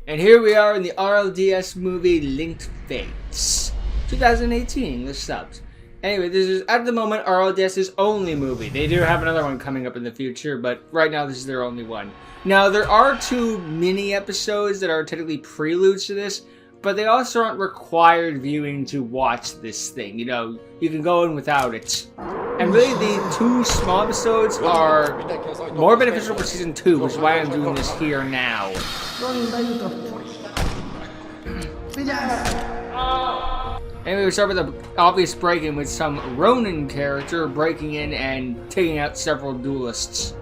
And here we are in the RLDS movie Linked Fates. 2018, English subs. Anyway, this is, at the moment, RLDS's only movie. They do have another one coming up in the future, but right now this is their only one. Now, there are 2 mini episodes that are technically preludes to this, but they also aren't required viewing to watch this thing. You know, you can go in without it. And really, the 2 small episodes are more beneficial for Season 2, which is why I'm doing this here now. Anyway, we start with an obvious break-in with some Ronin character breaking in and taking out several duelists.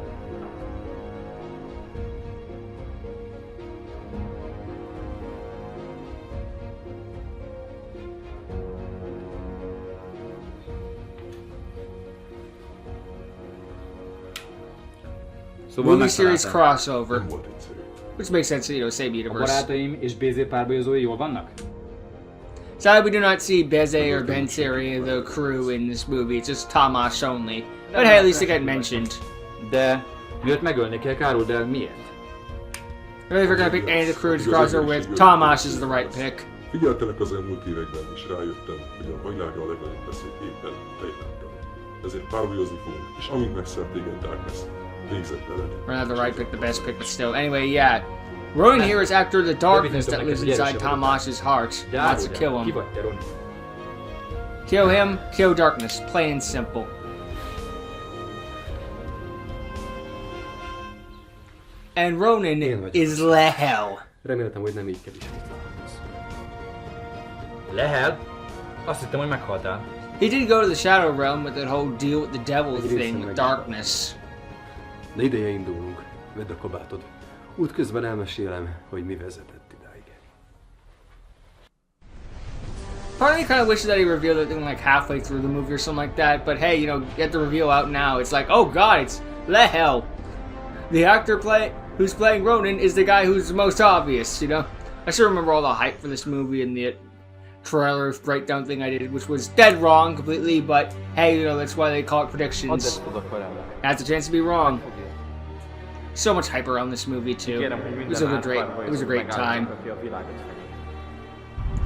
Movie series crossover, which makes sense, you know, same universe. Barátaim és BZ párbajozói jól vannak? Sadly, we do not see Beze or Bence or any of the crew in this movie. It's just Tamás only. But hey, at least they get mentioned. De miért megölni kell Károly, de miért? Really, if we're gonna pick any of the crew to cross over with, Tamás is the right pick. Figyeltelek az elmúlt években, és rájöttem, hogy a világra a legnagyobb veszély éppen tejtártal. Ezért párbajozni fogunk, és amint megszert téged Darkness, végzett veled. We're not the right pick, the best pick, but still. Anyway, yeah. Ronin here is after the darkness that lives inside Tamás's heart. He wants to kill him. Kill him, kill darkness. Plain and simple. And Ronin is Lehel. Reméltem, hogy nem így kell ismételni. Lehel? Azt hittem, hogy meghaltál. He did go to the Shadow Realm with that whole deal with the devil thing with darkness. De ideje indulunk. Vedd a kabátod. Útközben elmesélem, hogy mi vezetett idáig. Part of me kind of wishes that he revealed it like halfway through the movie or something like that, but hey, you know, get the reveal out now. It's like, oh god, it's Lehel. The actor who's playing Ronin is the guy who's the most obvious, you know? I still remember all the hype for this movie and the trailer breakdown thing I did, which was dead wrong completely, but hey, you know, that's why they call it predictions. Has a chance to be wrong. So much hype around this movie too. It was a great time.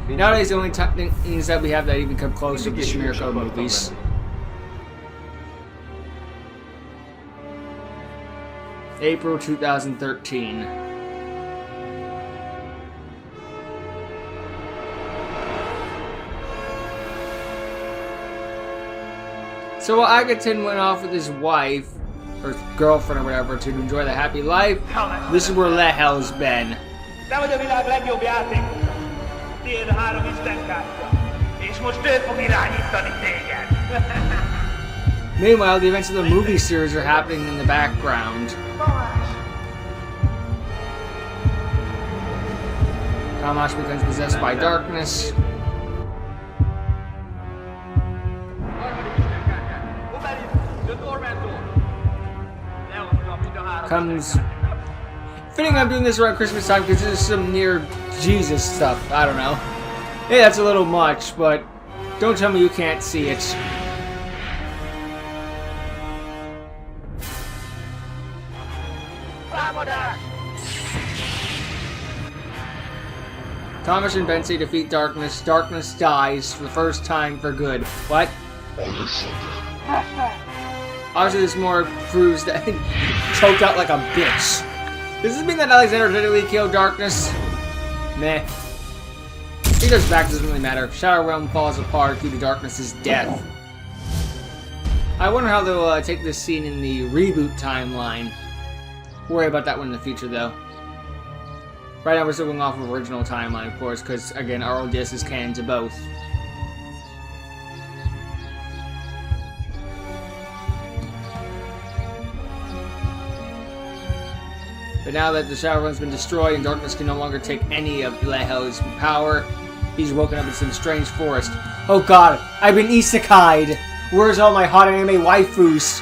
Nowadays, the only things that we have that even come close to the Shmirko movies. April 2013. So while Agaton went off with his wife, or girlfriend or whatever, to enjoy the happy life, this is where Lehel's been. Te vagy a világ legjobb játékos. Tiéd a 3 istenkártya. És most ő fog irányítani téged. Meanwhile, the events of the movie series are happening in the background. Tamás becomes possessed by darkness. Comes. Fitting I'm doing this around Christmas time because this is some near Jesus stuff. I don't know. Hey, that's a little much, but don't tell me you can't see it. Tamás and Bence defeat Darkness. Darkness dies for the first time for good. What? Obviously, this more proves that he choked out like a bitch. Does this mean that Alexander literally killed Darkness? Meh. He goes back, doesn't really matter. Shadow Realm falls apart due to Darkness's death. I wonder how they'll take this scene in the reboot timeline. Worry about that one in the future, though. Right now, we're still going off of original timeline, of course, because, again, RLDS is canon to both. But now that the Shadow Realm's been destroyed and Darkness can no longer take any of Lehel's power, he's woken up in some strange forest. Oh god, I've been isekai'd! Where's all my hot anime waifus?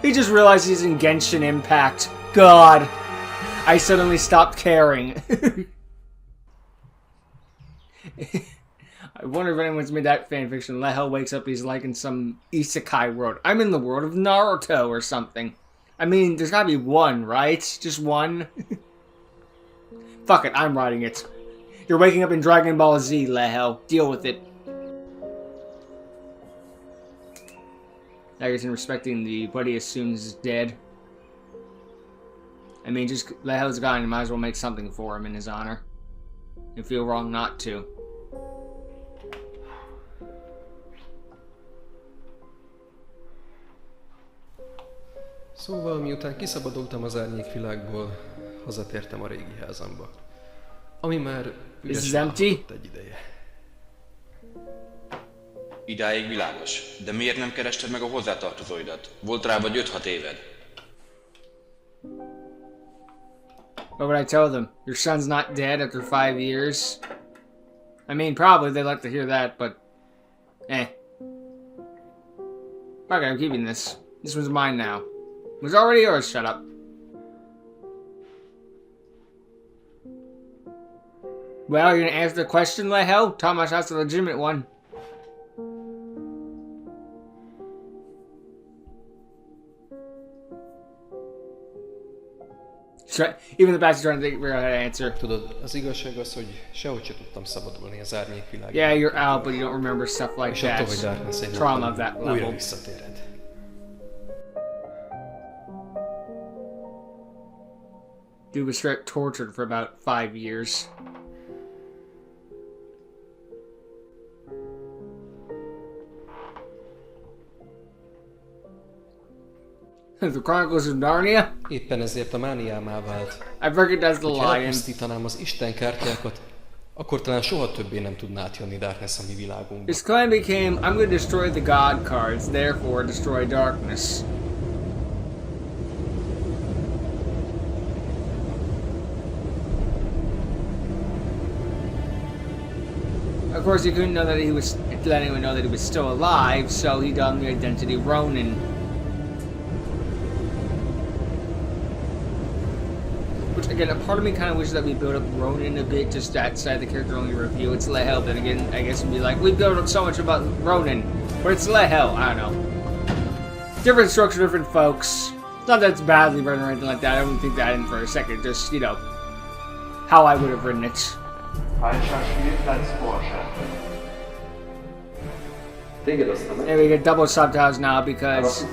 He just realized he's in Genshin Impact. God. I suddenly stopped caring. I wonder if anyone's made that fanfiction. Lehel wakes up, he's like in some isekai world. I'm in the world of Naruto or something. I mean, there's gotta be one, right? Just one? Fuck it, I'm writing it. You're waking up in Dragon Ball Z, Lehel. Deal with it. I guess in respecting what he assumes is dead. I mean, just Lehel's gone, you might as well make something for him in his honor. You feel wrong not to. Szóval, miután kiszabadultam az árnyékvilágból, hazatértem a régi házamba. Ami már üres állapot egy ideje. Idáig világos. De miért nem kerested meg a hozzátartozóidat? Volt rá vagy 5-6 éved. What would I tell them? Your son's not dead after 5 years? I mean, probably they'd like to hear that, but... eh. Okay, I'm keeping this. This one's mine now. It was already yours, shut up. Well, you're gonna answer the question, Lehel? Thomas, that's a legitimate one. Even the bastard's trying to figure out how to answer. Tudod, az igazság az, hogy sehogy se tudtam szabadulni az árnyékvilágból. Yeah, you're out, but you don't remember stuff like És that. attól, hogy Darkness egy Trauma of that újra level. visszatéred. Dude was straight tortured for about 5 years. The Chronicles of Narnia? Éppen ezért a mániámá vált. I've recognized the Ha lion. elpusztítanám az Isten kártyákat, akkor talán soha többé nem tudná átjönni Darkness a mi világunkba. His claim became, I'm going to destroy the God cards, therefore destroy darkness. Of course, he couldn't know that he was, let anyone know that he was still alive, so he donned the identity Ronin. Which, again, a part of me kind of wishes that we build up Ronin a bit, just outside the character-only review. It's Lehel, then again, I guess we'd be like, we built up so much about Ronin, but it's Lehel, I don't know. Different structure, different folks. Not that it's badly written or anything like that, I don't think that in for a second, just, you know, how I would have written it. Falscher Spielplatzforscher. And we get double subtitles now because,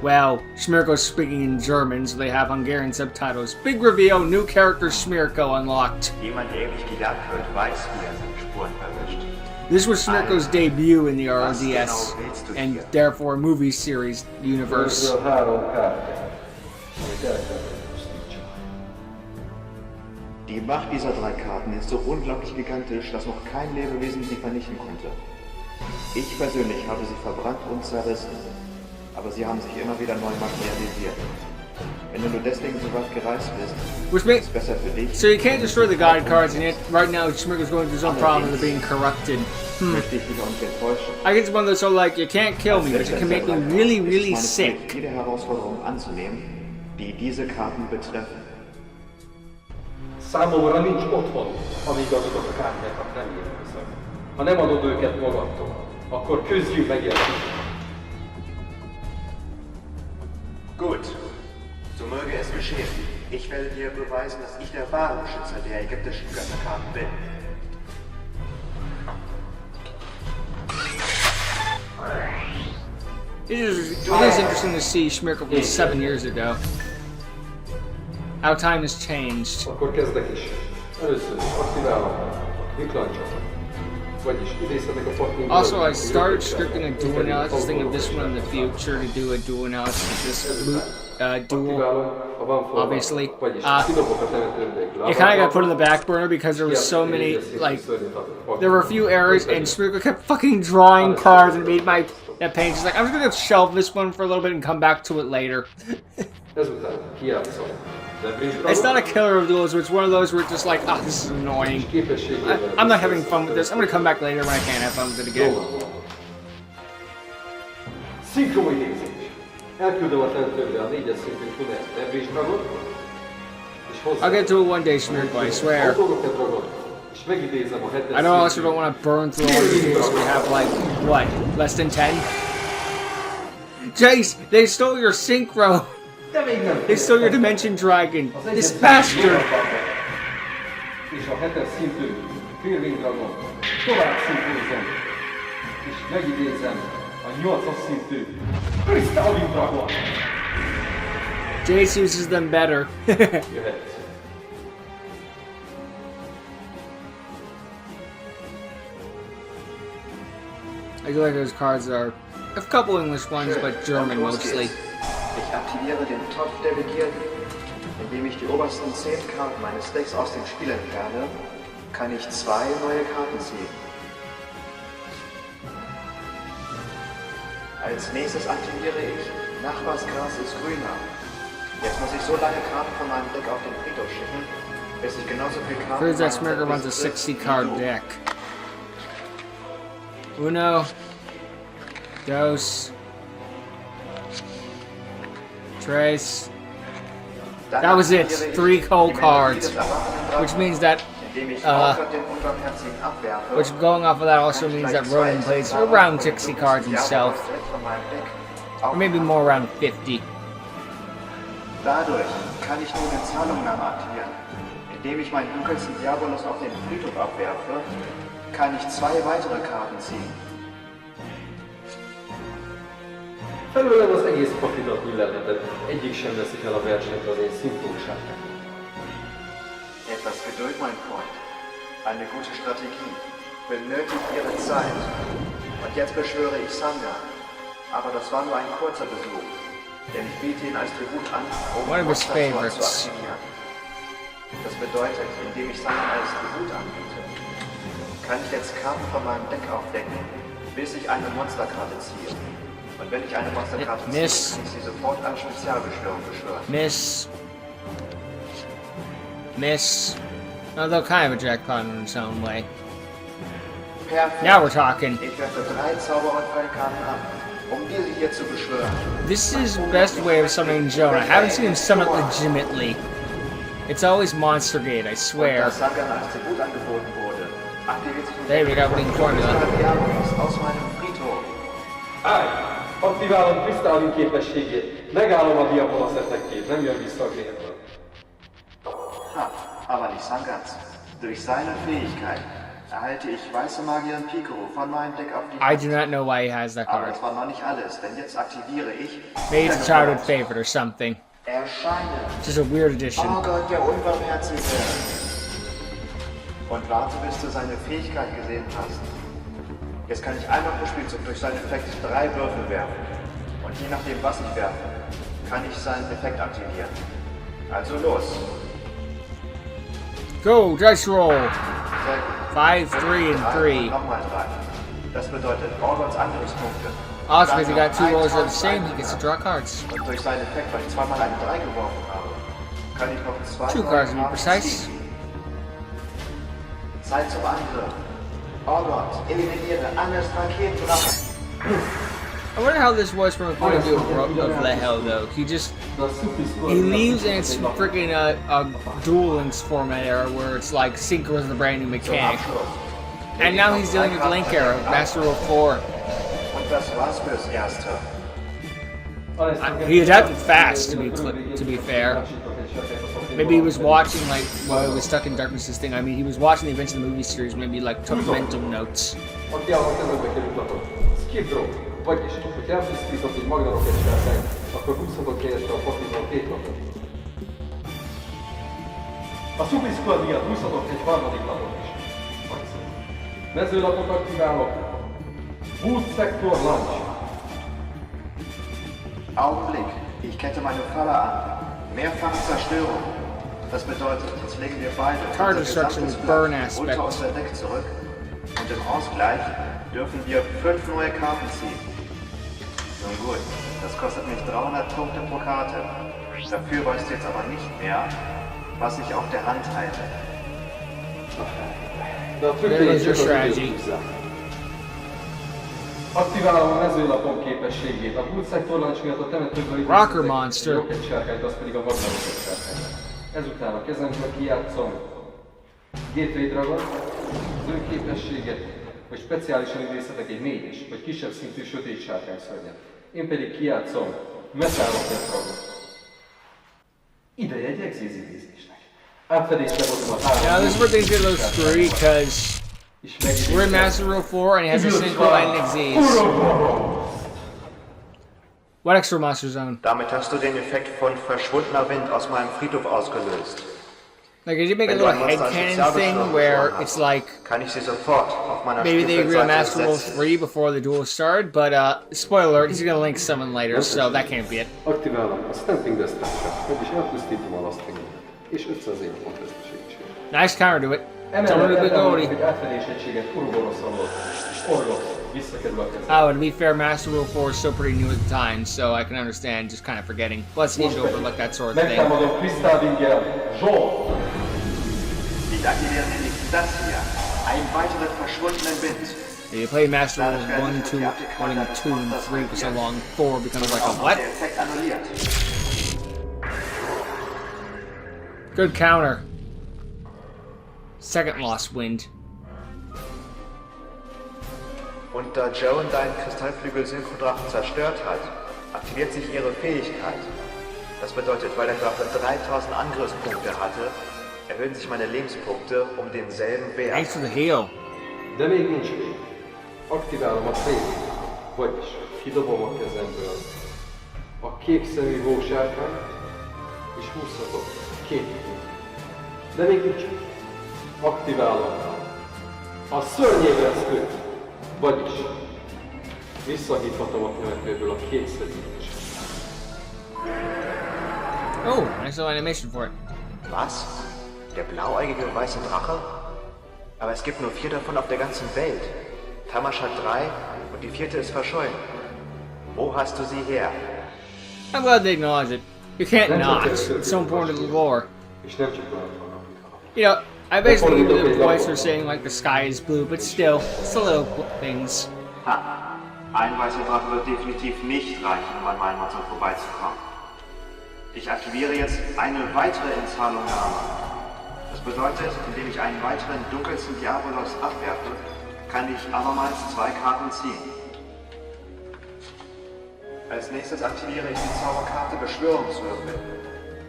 well, Smirko's speaking in German, so they have Hungarian subtitles. Big reveal, new character Smirko unlocked. Jemand, der ewig gejagt wird, weiß, wie er seine Spuren verwischt. This was Smirko's debut in the RLDS, and therefore movie series universe. Die Macht dieser 3 Karten ist so unglaublich gigantisch, dass noch kein Lebewesen sie vernichten konnte. Ich persönlich habe sie verbrannt und zerrissen, aber sie haben sich immer wieder neu materialisiert. Wenn du nur deswegen so weit gereist bist, ist es besser für dich. So you can't destroy the God cards, and yet right now Smirko's going through some problems of being corrupted. Möchte ich dich auch nicht enttäuschen. I guess it's one of those sort of like, you can't kill me, but you can make me really, really sick. Jede Herausforderung anzunehmen, die diese Karten betreffen. Számomra nincs otthon, amíg azokat a kártyákat nem érkezem. Ha nem adod őket magadtól, akkor közjük megjelent. Gut, so möge es geschehen. Ich werde dir beweisen, dass ich der wahre Beschützer der ägyptischen Götterkarten bin. It is interesting to see Smirko from 7 years ago. How time has changed. Akkor kezdek is. Először is aktiválom a viklancsokat. Vagyis idézhetek a partnerünk. Also, I started scripting a duel analysis, thinking of this one in the future to do a duel analysis of this duel, obviously. It kind of got put on the back burner because there was so many, like, there were a few errors and Smirko kept fucking drawing cards and made my pain. She's like, I'm just gonna shelve this one for a little bit and come back to it later. It's not a killer of duels, but it's one of those where it's just like, oh, this is annoying. I'm not having fun with this. I'm gonna come back later when I can have fun with it again. I'll get to it one day, Smirko, I swear. I know I also don't want to burn through all these games. We have like, what, less than 10? Jace, they stole your synchro! They stole your Dimension Dragon! This bastard! És a 7-es szintű Félving Dragon tovább szintózom. És megidézem a 8-as szintű Crystal Dragon. Jace uses them better. Jöhet. I feel like those cards are a couple English ones, but German mostly. Ich aktiviere den Topf der Begierde. Indem ich die obersten 10 Karten meines Decks aus dem Spiel entferne, kann ich 2 neue Karten ziehen. Als nächstes aktiviere ich Nachbarsgras ist grüner. Jetzt muss ich so lange Karten von meinem Deck auf den Friedhof schicken, bis ich genauso viel Karten Proves that Smirker runs a 60-card deck. Uno, dos, tres. That was it. 3 cold cards, which means that, which going off of that also means that Ronan plays around 60 cards himself, or maybe more around 50. Dadurch kann ich nun den Zahlungsnamen aktivieren. Indem ich meinen dunkelsten Diabolus auf den Friedhof abwerfe, kann ich 2 weitere Karten ziehen. Felőlem az egész pakidat illetett, egyik sem veszik el a versenyt az én szimplóságnak. Etwas Geduld, mein Freund. Eine gute Strategie. Benötigt Ihre Zeit. Und jetzt beschwöre ich Sanga. Aber das war nur ein kurzer Besuch. Denn ich biete ihn als Tribut an, um One of his favorites. zu aktivieren. Das bedeutet, indem ich Sanga als Tribut anbiete, kann ich jetzt Karten von meinem Deck aufdecken, bis ich eine Monsterkarte ziehe. Und wenn ich eine Monsterkarte ziehe, kann ich sie sofort als Spezialbeschwörung beschwören. Miss. Although kind of a jackpot in its own way. Perfekt. Now we're talking. Ich werfe 3 Zaubererfallkarten ab, um diese hier zu beschwören. This is the best way of summoning Joan. I haven't seen him summon it legitimately. It's always Monster Gate, I swear. Da Sanga als Tribut angeboten wurde, aktiviert sich There we go, winning formula. aus meinem Friedhof. Aktiválom Kristálin képességét, megállom a diabolos effektét, nem jön vissza a gérből. Ha, aber nicht Sangans. Durch seine Fähigkeit erhalte ich weiße Magierin Piccolo von meinem Deck auf die I do not know why he has that Aber card. das war noch nicht alles, denn jetzt aktiviere ich... Maybe it's a childhood favorite or something. Erscheine. Just a weird addition. Oh Gott, der Unbarmherzige. Und warte, bis du seine Fähigkeit gesehen hast. Jetzt kann ich einmal pro Spielzug durch seinen Effekt 3 Würfel werfen. Und je nachdem, was ich werfe, kann ich seinen Effekt aktivieren. Also los. Go, dice roll. Sehr gut. 5, 3, and 3. Nochmal 3. Das bedeutet Orgons Angriffspunkte. Also, if you got 2 rolls that are the same, he gets to draw cards. Und durch seinen Effekt, weil ich zweimal eine 3 geworfen habe, kann ich noch 2 2 cards to be precise. Zeit zum Angriff. Orgon, eliminiere alles Raketendrachen. I wonder how this was from a point of view of Lehel, though. He leaves and it's freaking a Duel Links format era where it's like Synchro is the brand new mechanic. And now he's dealing with Link era, Master Rule 4. Und das war's fürs Erste. He adapted fast, to be fair. Maybe he was watching, like, while he was stuck in Darkness's thing. I mean, he was watching the events of the movie series, maybe, like, took mental notes. Vagyis, hogy elpusztítok egy magnarok esetleg, akkor húzhatok helyette a pakliból 2 lapot. A Subliszkor miatt húzhatok egy harmadik lapot is. Mezőlapot aktiválok. Boot Sector Launch. Augenblick, ich kette meine Falle an. Mehrfach Zerstörung. Das bedeutet, jetzt legen wir beide Card destruction is burn aspect. unter unser Deck zurück. Und im Ausgleich dürfen wir 5 neue Karten ziehen. Nun gut, das kostet mich 300 Punkte pro Karte. Dafür weißt du jetzt aber nicht mehr, was ich auf der Hand halte. There's your strategy. Aktiválom a mezőlapom képességét. A Boot Sector Launch miatt a temetőből Rocker Monster. A rocket sárkányt, az pedig a magnarok sárkányt. Ezután a kezemből kijátszom Gateway Dragon, az ő képességet, hogy speciálisan idézhetek egy 4-es, vagy kisebb szintű sötét sárkányszörnyet. Én pedig kijátszom Metal Rocket Dragon. Ideje egy exézidézésnek. Átfedésre hozom a három. Now this is where things get a little screwy because we're in Master Rule 4 and he has a single lightning disease. What extra Monster Zone? Damit hast du den Effekt von verschwundener Wind aus meinem Friedhof ausgelöst. Like, did you make a little headcanon thing where it's like Kann ich sie sofort auf meiner maybe they agree on Spielfeldseite Master Rule setzen? 3 before the duel started, but spoiler alert, he's gonna link someone later, so that can't be it. Aktiválom a Stamping Destruction, vagyis elpusztítom a Lastingot, és 500 év pont veszteségség. Nice counter to it. Tell me Emellett the elmondom, goalie. hogy átfedés egységet Urugoroszon volt, és Orgosz visszakerül a kezembe. Oh, to be fair, Master Rule 4 is still pretty new at the time, so I can understand just kind of forgetting. Plus, you need to overlook that sort of thing. Megtámadom Kristallwinggel, Zsolt! Ich aktiviere nämlich das hier. Einen weiteren verschwundenen Wind. You play Master Rules 1, 2, 1 and 2 and 3 for so long, 4 becomes like a what? Der Effekt annulliert. Good counter. Second Lost Wind. Und da Joan deinen Kristallflügel-Synchrodrachen zerstört hat, aktiviert sich ihre Fähigkeit. Das bedeutet, weil der Drache 3000 Angriffspunkte hatte, erhöhen sich meine Lebenspunkte um denselben Wert. Thanks for the heal. De még nincs vég. Aktiválom a szét, vagyis kidobom a kezemből a kék szemű vósárkányt, és húzhatok két pontot. De még nincs vég. Aktiválom a szörnyébresztőt, vagyis visszahívhatom a temetőből a két szedítést. Oh, nice little animation for it. Was? Der blauäugige weiße Drache? Aber es gibt nur 4 davon auf der ganzen Welt. Tamash hat 3 und die 4. ist verschollen. Wo hast du sie her? I'm glad they acknowledge it. You can't not. It's so important to the lore. És nem csak rajta vannak. You know, I basically give you the points for saying like the sky is blue, but still, it's the little things. Ha! Ein weißer Drache wird definitiv nicht reichen, um an meinen Monstern vorbeizukommen. Ich aktiviere jetzt eine weitere Inzahlungnahme. Das bedeutet, indem ich einen weiteren dunkelsten Diabolos abwerfe, kann ich abermals 2 Karten ziehen. Als nächstes aktiviere ich die Zauberkarte Beschwörungswürfel.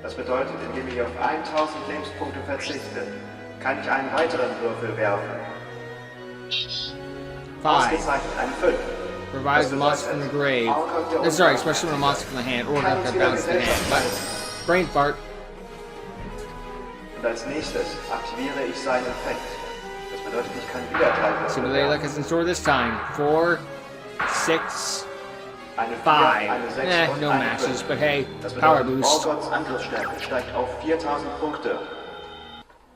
Das bedeutet, indem ich auf 1000 Lebenspunkte verzichte, kann ich einen weiteren Würfel werfen. 5. Ausgezeichnet, eine 5. Revives the monster from the grave. Sorry, especially when a monster from the hand, or not that bounce the hand. But, brain fart. Und als nächstes aktiviere ich seinen Effekt. Das bedeutet, ich kann wieder 3 See Würfel what they werfen. like us in store this time. 4, 6, Eine 5. 4, eine 6 und No eine matches, 5. but hey, Das power bedeutet, boost. Orgots Angriffsstärke steigt auf 4000 Punkte.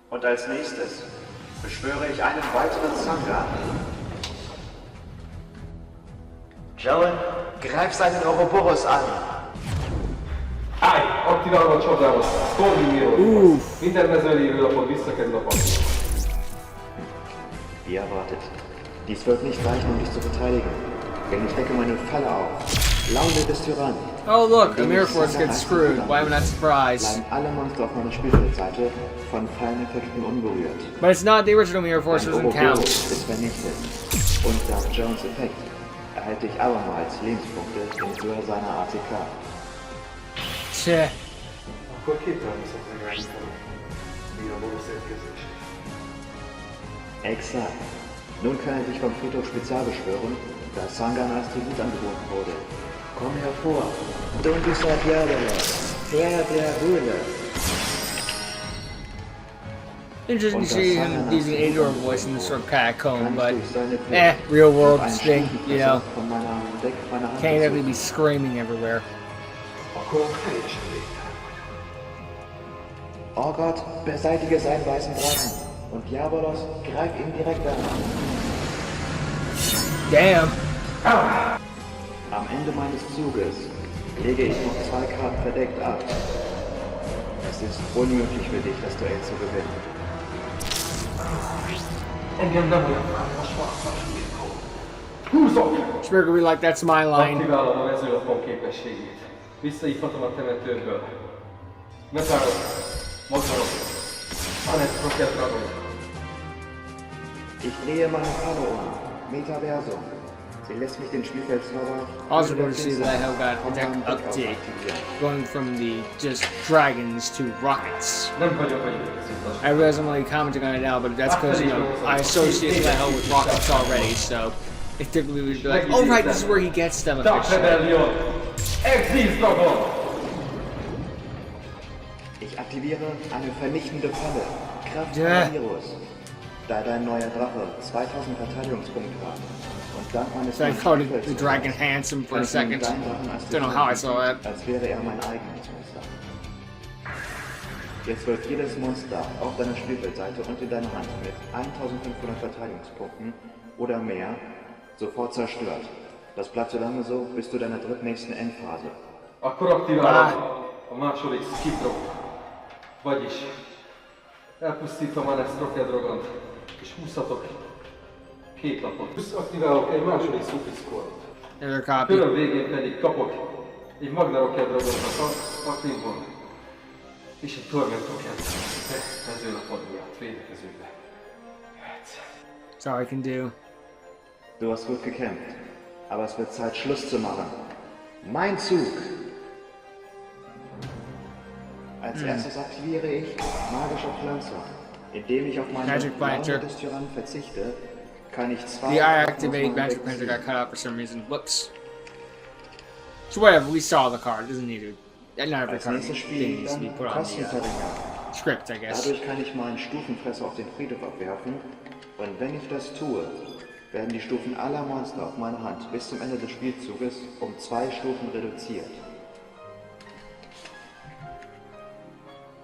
Und als nächstes beschwöre ich einen weiteren Sangha. Joan, greif seinen Ouroboros an. Állj! Aktiválom a csodámat! Storming Mirror! Minden mezőlévő lapot visszakerül a papír. Wie erwartet. Dies wird nicht reichen, um dich zu verteidigen. Denn ich decke meine Falle auf. Laune des Tyrannen. Oh look, a Mirror Force gets screwed. Why am I not surprised? Bleiben alle Monster auf meiner Spielfeldseite von Falleneffekten unberührt. But it's not the original Mirror Force, Mein doesn't count. Ouroboros ist vernichtet. Und dank Jones Effekt erhalte ich abermals Lebenspunkte in Höhe seiner ATK. Tja. Akkor képtelen leszek megállítani. Mi a borosz érkezését. Exakt. Nun kann er dich vom Friedhof spezial beschwören, da Sangan als Tribut angeboten wurde. Komm hervor, Dunkelster Diabolos, Herr der Höhle. Interesting to see him using Ador voice in this sort of catacomb, Kann but ich durch seine Quelle real world ein thing, you know. von meiner Deck meiner Hand Can't exactly gezogen. be screaming everywhere. Akkor teljesen végtelen vagy. Oh Gott, beseitige seinen weißen Drachen. Und Diabolos, greif ihn direkt an. Damn. Am Ende meines Zuges lege ich noch 2 Karten verdeckt ab. Es ist unmöglich für dich, das Duell zu gewinnen. Engem nem olyan más választás írkó. Húzok! Sure, we like that's my line. Aktiválom a mezőlapon képességét. Visszahívhatom a temetőből. Metálok, motorok, Annette Rocket Dragon. Ich drehe meine Falle um. Metaversum. Sie lässt mich den Spielfeldzauber Also going to see that how got a deck update, going from the just dragons to rockets. Nem vagyok egyébként. I realize I'm only commenting on it now, but that's because, you know, I associate the hell with rockets already, so it typically would be like, oh right, this is where he gets them Dark officially. Rebellion! Exil Dragon! Ich aktiviere eine vernichtende Falle. Kraft Ja. des Virus. Da dein neuer Drache 2000 Verteidigungspunkte hat. Und dank meines So I called the dragon handsome for a second. Don't know how I saw that. Als wäre er mein eigenes Monster. Jetzt wird jedes Monster auf deiner Spielfeldseite und in deiner Hand mit 1500 Verteidigungspunkten oder mehr sofort zerstört. Das bleibt so lange so, bis zu deiner drittnächsten Endphase. Akkor aktiválom a második skipdrop. Vagyis elpusztítom a Nestroke Dragont, és húzhatok 2 lapot. Plusz aktiválok egy második szufiszkort. Another copy. Körön végén pedig kapok egy Magnaroke Dragont a Aklinból, és egy Tormentoket mezőlapon miatt védekezőbe. That's all I can do. Du hast gut gekämpft, aber es wird Zeit, Schluss zu machen. Mein Zug! Als erstes aktiviere ich magische Pflanze. Indem ich auf meine Magic Planter. Laune des Tyrannen verzichte, kann ich 2 The I activate magic planter got cut out for some reason. Whoops. So whatever, we saw the card. It doesn't need to. Not every Als card nächstes thing spiele ich needs to be dann put on the Kostenverringerung. script, I guess. Dadurch kann ich meinen Stufenfresser auf den Friedhof abwerfen und wenn ich das tue, werden die Stufen aller Monster auf meiner Hand bis zum Ende des Spielzuges um 2 Stufen reduziert.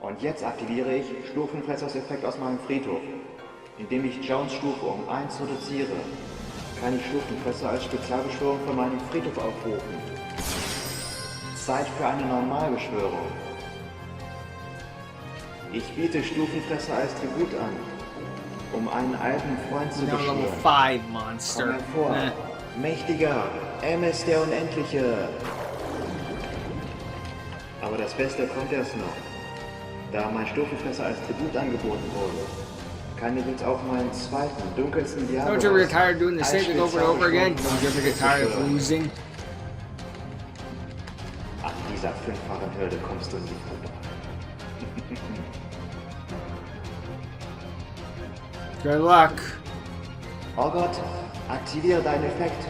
Und jetzt aktiviere ich Stufenfressers-Effekt aus meinem Friedhof. Indem ich Jones Stufe um 1 reduziere, kann ich Stufenfresser als Spezialbeschwörung für meinen Friedhof aufrufen. Zeit für eine Normalbeschwörung. Ich biete Stufenfresser als Tribut an, um einen alten Freund zu Now level beschwören. 5 monster. Komm hervor, mächtiger, MS der Unendliche. Aber das Beste kommt erst noch. Da mein Stufenfresser als Tribut angeboten wurde, kann ich jetzt auch meinen zweiten, dunkelsten Diablo Don't you ever get tired of doing the same thing over and over again? Don't you ever get tired of losing? An dieser 5-fachen Hürde kommst du nie vorbei. Good luck. Oh Gott, aktiviere deinen Effekt.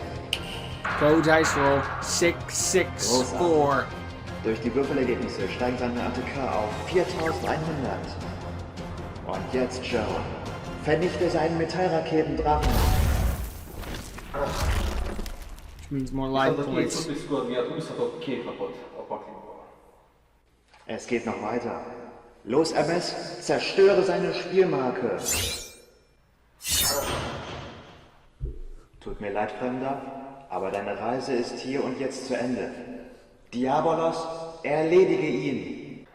Go dice roll. 6, 6, 4. Durch die Würfelergebnisse steigen seine ATK auf 4100. Und jetzt, Joe, vernichte seinen Metallraketendrachen. Which means more life Viszont a 2 points. szufiszkort miatt húzhatok 2 lapot a Paklinból. Es geht noch weiter. Los, MS, zerstöre seine Spielmarke. Tut mir leid, Fremder, aber deine Reise ist hier und jetzt zu Ende. Diabolos, erledige ihn.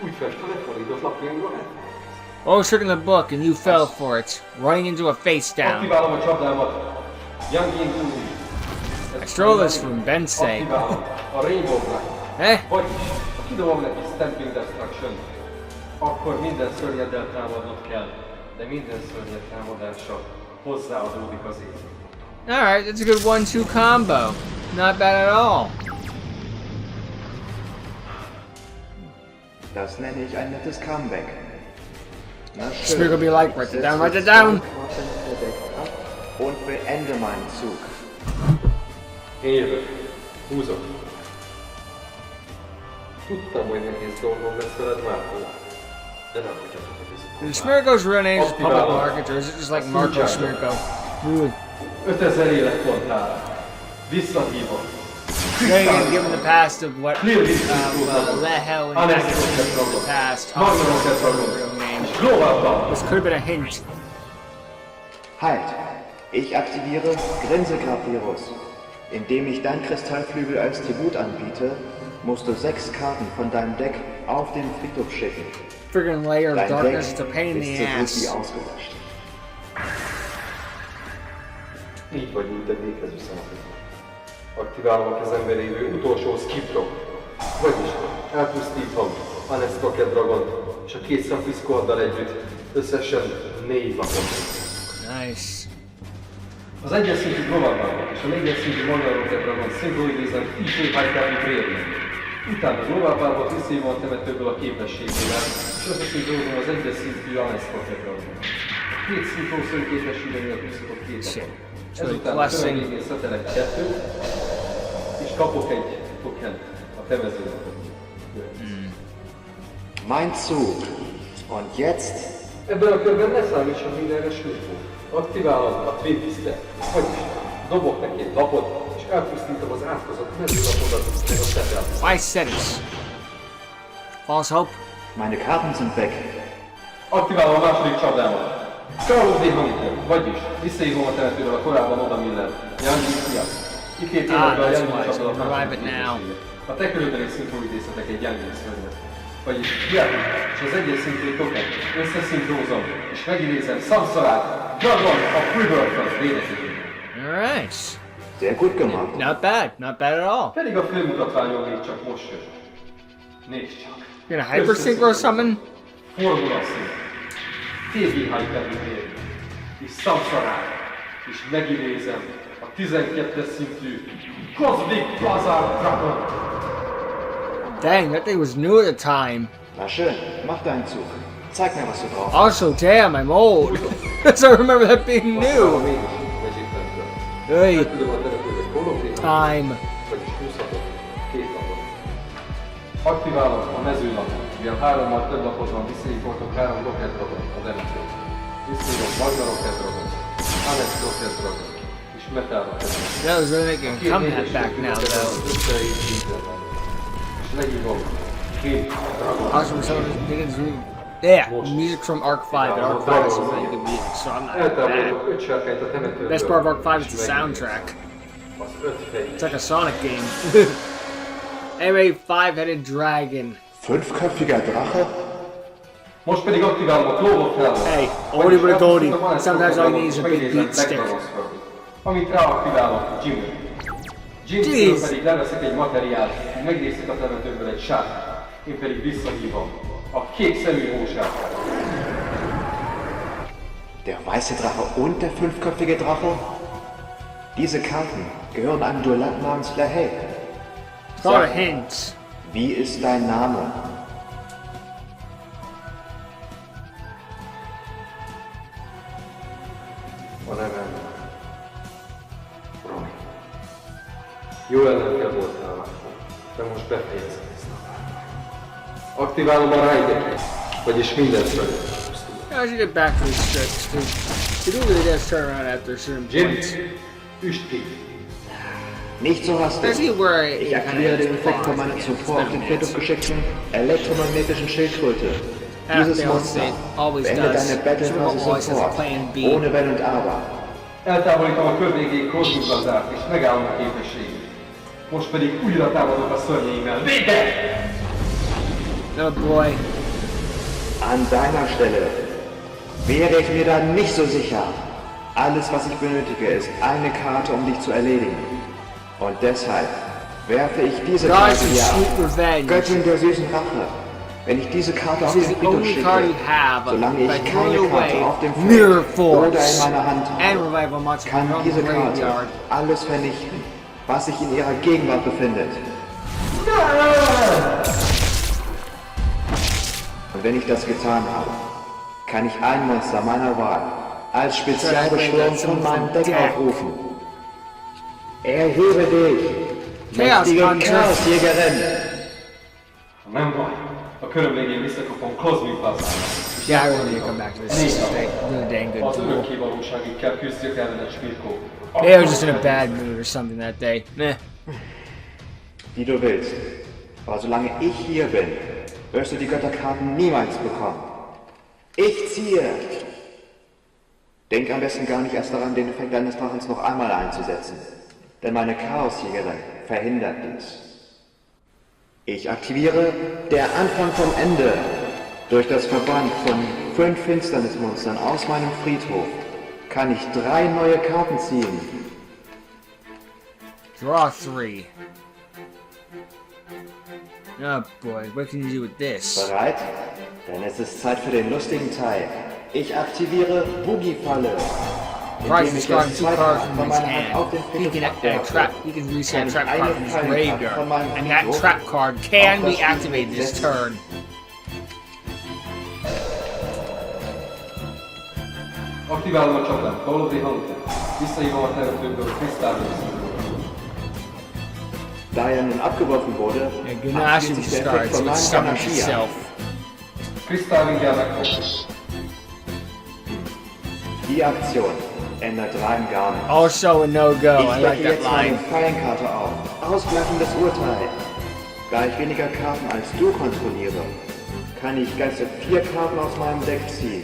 Úgy fest, hogy fordított lapjainkról. Oh, trick in the book, and you fell for it, running into a face down. Aktiválom a csapdámat. Youngin Uni. I stole this from Bensei. Aktiválom a Rainbow Black. Eh? Vagyis, ha kidobom neki Stamping Destruction, akkor minden szörnyeddel támadnod kell, de minden szörnyed támadása hozzáadódik az élet. Alright, that's a good 1-2 combo. Not bad at all. Das nenne ich ein nettes Comeback. Na schön. It's gonna be like, write it down, write it Setze down. 2 der Deck ab und beende meinen Zug. Én jövök. Húzok. Tudtam, hogy nehéz dolgom lesz veled Márkó. De nem hagyhatok a Is biztos. Smirgo's real name just public market, or is it just like Marco Smirgo? Ooh. 5000 életpontnál. Visszahívom. Then again, given the past of what Lehel and Megan did in the past, also his real name. This could have been a hint. Halt! Ich aktiviere Grinsegrab-Virus. Indem ich dein Kristallflügel als Tribut anbiete, musst du 6 Karten von deinem Deck auf den Friedhof schicken. Friggin' layer of Dein darkness, Deck it's a pain in ist the so gut wie ass. ausgelöscht. Így vagy úgy, de véghez visszanak. Aktiválom a kezembe lévő utolsó skipdrop. Vagyis elpusztítom a Nestroke Dragont, és a 2 Szafiszkorddal együtt összesen 4 lapot. Nice. Az egyes szintű globálbábok és a négyes szintű Magyar Rocket Dragon szinkronidézen ismételten training. Utána a globálbábot visszahívom a temetőből a képességével, és összeszinkronizom az egyes szintű Anes Rocket Dragon. Két szinkronszörű képességével visszatok két napot. Ezután a körülményén szetelek 2, és kapok egy token a tevezőnek. Mein Zug. Und jetzt? Ebben a körben ne számítson mindenre sürgő. Aktiválom a Twin-tisztet, vagyis dobok neki egy lapot, és elpusztítom az átkozott mezőlapodat meg a szetelt. Why settings? False hope? Meine Karten sind weg. Aktiválom a második csapdámat. Carlos D. Monitor, vagyis visszahívom a temetőről a korábban odamillent Yangi fiat. Kitépélek be a Yangi csapdának a te körülbelül szinkronidészetek egy Yangi szörnyet. Vagyis hiába, és az egyes szintű token összeszinkrózom, és megidézem Samsarát, Dragon of Rebirth-ot védekezésben. Alright. Sehr gut gemacht. Not bad at all. Pedig a főmutatványon még csak most jön. Nézd csak. You're gonna hypersynchro summon? Formulaszint. TG Hyper-Repair. És Samsarát. És megidézem a 12-es szintű Cosmic Bazaar Dragon. Dang, that thing was new at the time. Na schön, mach deinen Zug. Zeig mir, was du drauf hast. Also, damn, I'm old. So I remember that being new. Hey, time. Aktiválom a mezőlapot, mivel 3-mal több lapozban visszahívhatok 3 Rocket Dragon a demetőt. Visszahívom Magna Rocket Dragon, Anes Rocket Dragon és Metal Rocket Dragon. That was really making a comeback back now, though. És lehívom két Dragon. Awesome, so yeah, music from Arc 5, and Arc 5 is some really good music, so I'm not Eltávolítok bad. 5 sárkányt a temetőből. Best part of Arc 5 is the soundtrack. Az 5 fejű. It's like a Sonic game. Anyway, 5-headed dragon. 5-köpfiger Drache? Most pedig aktiválom a Clone of Hell. Hey, oldie but a goldie. Sometimes all you need is a big beat stick. Amit ráaktiválok, Jimmy. Jimmy pedig leveszek egy materiált, megnéztek a temetőből egy sárkát. Én pedig visszahívom a kék szemű hósárkát. Der weiße Drache und der 5-köpfige Drache? Diese Karten gehören einem Duellant namens Lahey. It's all a hint. Wie ist dein Name? A nevem Roy. Jó ellenkel voltál már, de most befejezem ezt. Aktiválom a Rider-t, vagyis minden szörnyet. Yeah, I should get back to these strips, because it really does turn around after a certain Jim, point. üst ki! Nicht so hastig. Especially where Ich aktiviere den Effekt von meinem zuvor auf den Friedhof geschickten elektromagnetischen Schildkröte. Dieses Monster beendet deine Battlephase sofort, ohne Wenn und Aber. Eltávolítom a kör végéig Cosmic Bazaart, és megállom a képességét. Most pedig újra támadok a szörnyeimmel. Vége! Oh boy. An deiner Stelle wäre ich mir da nicht so sicher. Alles, was ich benötige, ist eine Karte, um dich zu erledigen. Und deshalb werfe ich diese Karte hier ab. Göttin der süßen Rache. Wenn ich diese Karte auf den Friedhof schicke, solange ich keine Karte auf dem Feld oder in meiner Hand habe, kann diese Karte alles vernichten, was sich in ihrer Gegenwart befindet. Und wenn ich das getan habe, kann ich ein Monster meiner Wahl als Spezialbeschwörung von meinem Deck aufrufen. Erhebe dich, mächtige Chaosjägerin! Nem baj. A köröm végén visszakapom Cosmic Bazaart. Yeah, I really need to come back to this. This is really dang good Az duel. örökké valóságig kell küzdjök ellen egy spirkó. Maybe I was just in a bad mood or something that day. Meh. Wie du willst. Aber solange ich hier bin, wirst du die Götterkarten niemals bekommen. Ich ziehe! Denk am besten gar nicht erst daran, den Effekt deines Drachens noch einmal einzusetzen. Denn meine Chaosjägerin verhindert dies. Ich aktiviere der Anfang vom Ende. Durch das Verband von 5 Finsternismonstern aus meinem Friedhof kann ich 3 neue Karten ziehen. Draw 3. Oh boy, what can you do with this? Bereit? Dann ist es Zeit für den lustigen Teil. Ich aktiviere Boogie-Falle. Price is indem ich drawing jetzt 2 2 cards Karten from von his meiner Hand auf hand. den He Friedhof can abwerfe, he can reset kann a ich trap eine card from his Fallkarte graveyard, von meinem and that Friedhof trap card can auf das be activated this setzen. turn. Aktiválom a csatát, Call of the Hunter. Visszahívom a teremtőből a Kristálvizet. Da er nun abgeworfen wurde, And Ganache aktiviert sich der Effekt discards, von so it meinem summons Ganache. itself. Kristálvizsgál megfogjuk. Die Aktion ändert rein gar nichts. Also a no-go, Ich I like decke that jetzt meine line. Fallenkarte auf. Ausgleichendes Urteil. Da ich weniger Karten als du kontrolliere, kann ich ganze 4 Karten aus meinem Deck ziehen.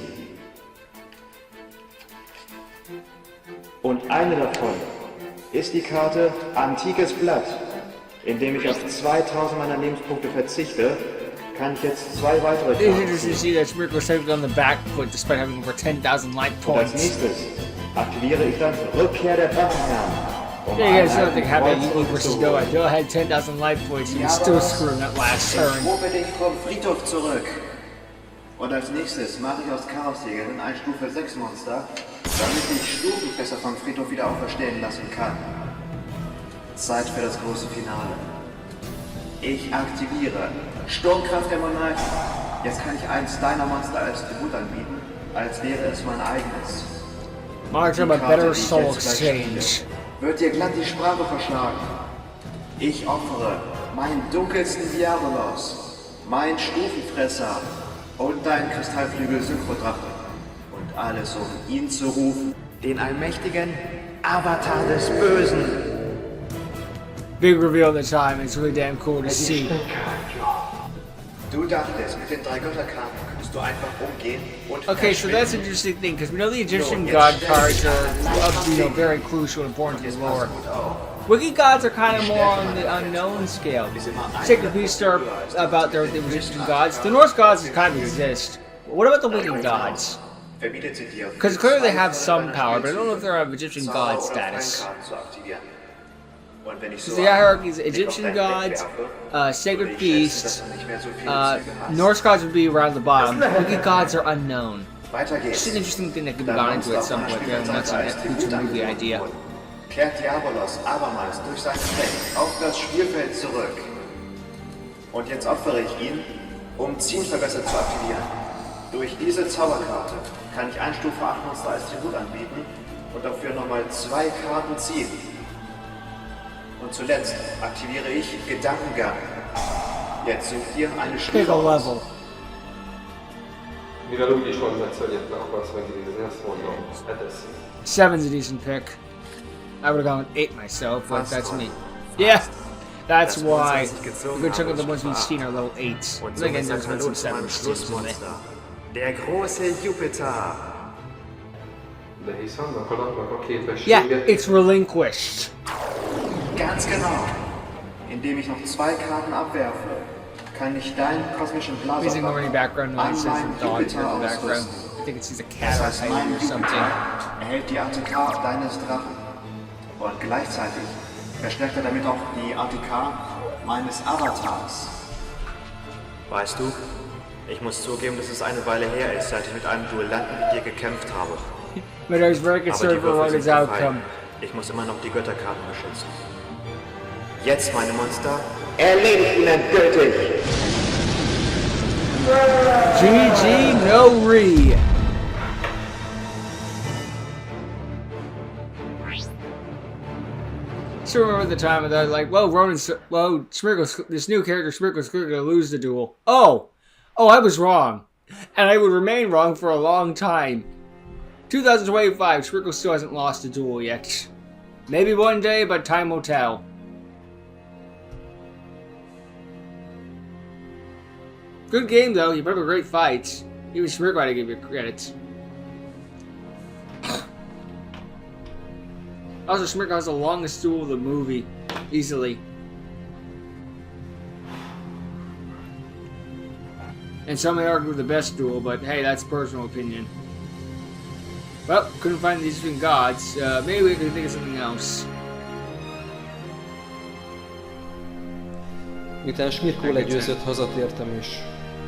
Und eine davon ist die Karte Antikes Blatt. Indem ich auf 2000 meiner Lebenspunkte verzichte, kann ich jetzt 2 weitere It's Karten interesting to ziehen. see that Smirkle saved on the back foot despite having over 10,000 life Und als points. nächstes aktiviere ich dann Rückkehr der Drachenherren. Um Yeah, you guys know Einheiten they have a neu Yugioh versus zurückzuholen. Duel. Duel had 10,000 life points and he still screwed that last Ich turn. rufe dich vom Friedhof zurück. Und als nächstes mache ich aus Chaosjägerin ein Stufe 6 Monster, damit ich Stufenfresser vom Friedhof wieder auferstehen lassen kann. Zeit für das große Finale. Ich aktiviere Sturmkraft der Monarchen. Jetzt kann ich eins deiner Monster als Tribut anbieten, als wäre es mein eigenes. Marks have a better soul exchange. Wird dir glatt die Sprache verschlagen. Ich opfere meinen dunkelsten Diabolos, meinen Stufenfresser und deinen Kristallflügel Synchrodrache. Und alles, um ihn zu rufen, den allmächtigen Avatar des Bösen. Big reveal this time, it's really damn cool to see. Du dachtest, mit den 3 Götterkarten könntest du einfach umgehen und Okay, so that's an interesting thing, because we know the Egyptian god cards are, very crucial and important to the lore. Wiki gods are kind of more on the unknown scale. Sacred beasts are about the Egyptian gods. The Norse gods kind of exist. What about the Wiki gods? Because clearly they have some power, but I don't know if they're of Egyptian god status. So the hierarchy is Egyptian gods, sacred beasts, Norse gods would be around the bottom. Wiki gods are unknown. It's an interesting thing that could be gone into at some point. That's a future movie idea. Kehrt Diabolos abermals durch sein Deck auf das Spielfeld zurück. Und jetzt opfere ich ihn, um Zielverbesser zu aktivieren. Durch diese Zauberkarte kann ich ein Stufe 8 Monster als Tribut anbieten und dafür nochmal 2 Karten ziehen. Und zuletzt aktiviere ich Gedankengang. Jetzt sucht ihr eine Pick Stufe a aus. level. Mivel úgyis hozzáadsz, hogy itt meg akarsz megidézni, azt mondom, etesszük. 7's a decent pick. I would have gone with 8 myself, but that's me. Yeah, that's why a good chunk of the ones we've seen are level 8s. Und But again, somit there's been some zu meinem 7s too, so they- Schlussmonster. Der große Jupiter. De hisz annak a lapnak a Yeah, képessége... it's relinquished. Ganz genau. Indem ich noch 2 Karten abwerfe, kann ich deinen kosmischen Please Blaser ignore any background noises and dogs in the background. I think it's a cat Das or heißt, hiding mein or something. Jupiter erhält die ATK deines Drachen. Und gleichzeitig verstärkt er damit auch die ATK meines Avatars. Weißt du, ich muss zugeben, dass es eine Weile her ist, seit ich mit einem Duellanten wie dir gekämpft habe. But I was very Aber die concerned for Würfel what sind his outcome. gefallen. Ich muss immer noch die Götterkarten beschützen. Jetzt, meine Monster, erledigt ihn endgültig! GG, no re. Still remember the time of that, like, whoa, Smirkle's, this new character, Smirkle's clearly gonna lose the duel. Oh, I was wrong. And I would remain wrong for a long time. 2025, Smirkle still hasn't lost a duel yet. Maybe one day, but time will tell. Good game, though. You put up a great fight. Even Smirkle had to give you credit. Also, Smirkle has the longest duel of the movie. Easily. And some may argue the best duel, but hey, that's personal opinion. Well, couldn't find these Egyptian gods. Maybe we can think of something else. Miután Smirkó legyőzött, hazatértem, és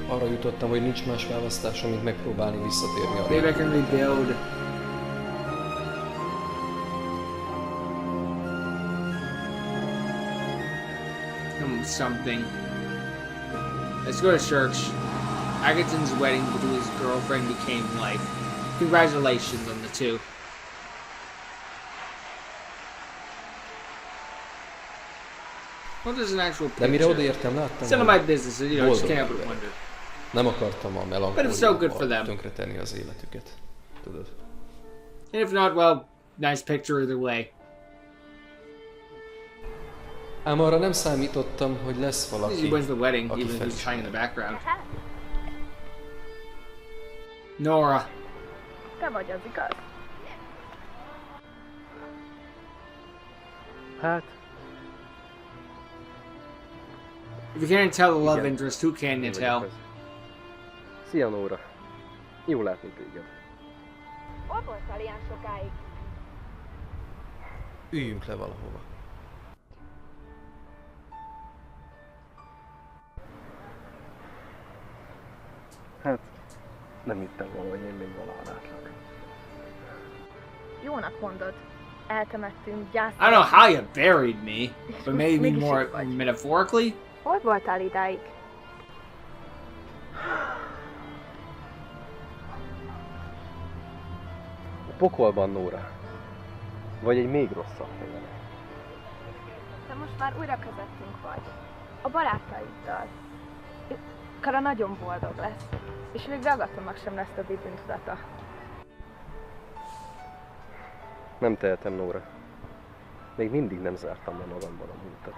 arra jutottam, hogy nincs más választásom, mint megpróbálni visszatérni a Maybe I can rebuild. something. Let's go to church. Agaton's wedding to his girlfriend became life. Congratulations on the two. What is an actual picture? De mire odaértem, láttam, It's none of my business, you know, just can't help but wonder. Nem akartam a But it's so good for melankóliával them. tönkretenni az életüket. Tudod? And if not, well, nice picture either way. Ám arra nem számítottam, hogy lesz He valaki, wins the wedding, aki even if he's felismer. trying in the background. Nora. Te vagy az, igaz? Hát, If you can't tell the love igen. interest, who can you Én vagyok tell? az. Szia, Nóra. Jó látni téged. Hol voltál ilyen sokáig? Üljünk le valahova. Hát, nem hittem volna, hogy én még valaha látlak. Jónak mondod. Eltemettünk, I gyászoltunk. don't know how you buried me, but maybe Mégis more itt vagy. metaphorically? Hol voltál idáig? A pokolban, Nóra. Vagy egy még rosszabb helyen. Te most már újra közöttünk vagy. A barátaiddal. Kara nagyon boldog lesz. És még Agatonnak sem lesz többi bűntudata. Nem tehetem, Nóra. Még mindig nem zártam le magamban a múltat.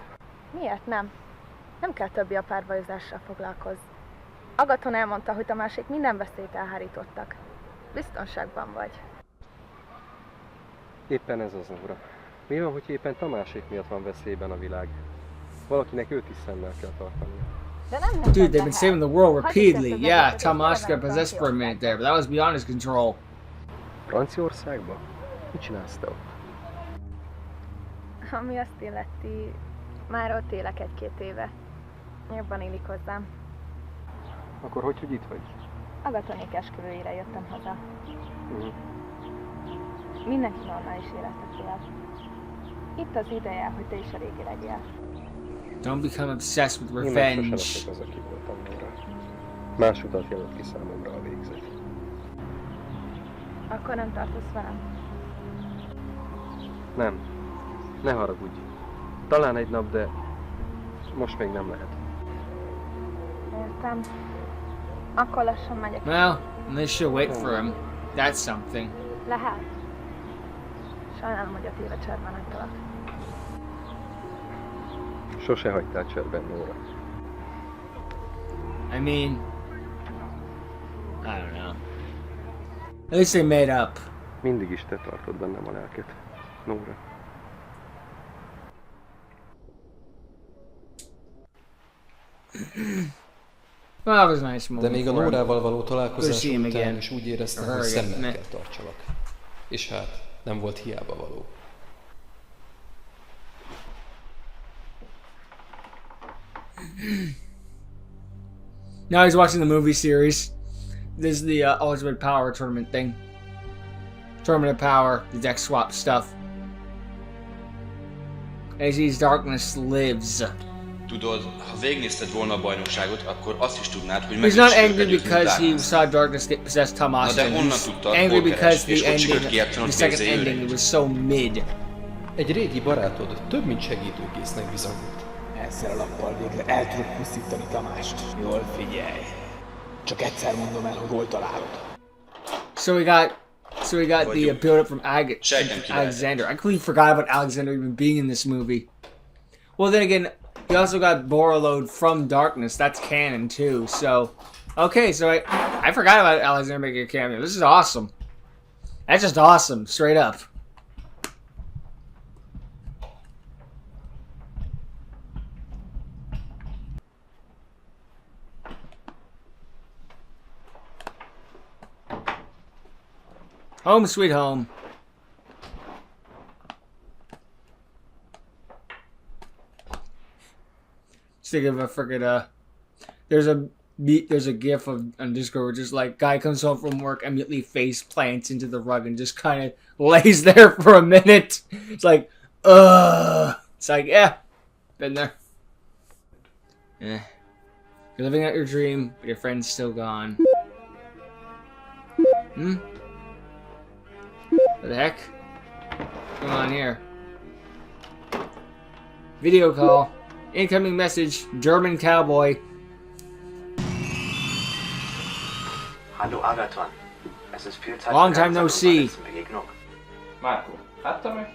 Miért nem? Nem kell többi a párbajozással foglalkozz. Agaton elmondta, hogy Tamásék minden veszélyt elhárítottak. Biztonságban vagy. Éppen ez az, Nóra. Mi van, hogy éppen Tamásék miatt van veszélyben a világ? Valakinek őt is szemmel kell tartania. De nem Dude, they've been saving the world Hagyj repeatedly. hiszed, Yeah, hogy Tomas got valami possessed for a minute there, but that was beyond his control. Franciaországban? Mit csinálsz te ott? Ami azt illeti, már ott élek egy-két éve. Jobban illik hozzám. Akkor hogy itt vagy? Agatonék esküvőjére jöttem haza. Uh-huh. Mindenki normális életet él. Itt az ideje, hogy te is a régi legyél. Don't become obsessed with Én már sose revenge. leszek az, aki voltam, Nóra. Más utat jelölt ki számomra a végzet. Akkor nem tartasz velem? Nem. Ne haragudj. Talán egy nap, de most még nem lehet. Értem. Akkor lassan megyek. Well, at least she'll wait for him. That's something. Lehet. Sajnálom, hogy a téve cserben hagytalak. Sose hagytál cserben, Nóra. I mean, I don't know. At least they made up. Mindig is te tartod bennem a lelket, Nóra. Well, that was a nice De moment még a for him. Nórával való Good találkozás see him után again. is úgy éreztem, Her hogy again. szemmel Meh. kell tartsalak. És hát, nem volt hiába való. Now he's watching the movie series. This is the Ultimate Power tournament thing. Tournament of Power, the deck swap stuff. As his darkness lives. Tudod, ha végignézted volna a bajnokságot, akkor azt is tudnád, hogy He's not megismerted angry győzni because he Darkness. saw darkness get possessed Tomas. Na de honnan He's tudtad, angry hol because keresd, és the hogy sikerült ending, kijátszanod the second vérzéi ending, öreget? was so mid. Egy régi barátod több, mint segítőkésznek bizonyult. Ezzel a lappal végre el tudod pusztítani Tamást. Jól figyelj. Csak egyszer mondom el, hogy hol találod. So we got the build up from Sejtem, ki lehet. Alexander. I completely forgot about Alexander even being in this movie. Well, then again, he also got Borrowload from Darkness. That's canon too. So, okay, so I forgot about Alexander making a cameo. This is awesome. That's just awesome, straight up. Home sweet home. Just think of a freaking there's a gif on Discord where just like guy comes home from work, immediately face plants into the rug and just kind of lays there for a minute. It's like, it's like, yeah, been there. You're living out your dream, but your friend's still gone. What the heck? What's going on here? Video call. Incoming message. German cowboy. Hallo Agathon. Es ist viel Zeit Long time no vergangen seit see. unserer letzten Begegnung. Marco, láttam meg?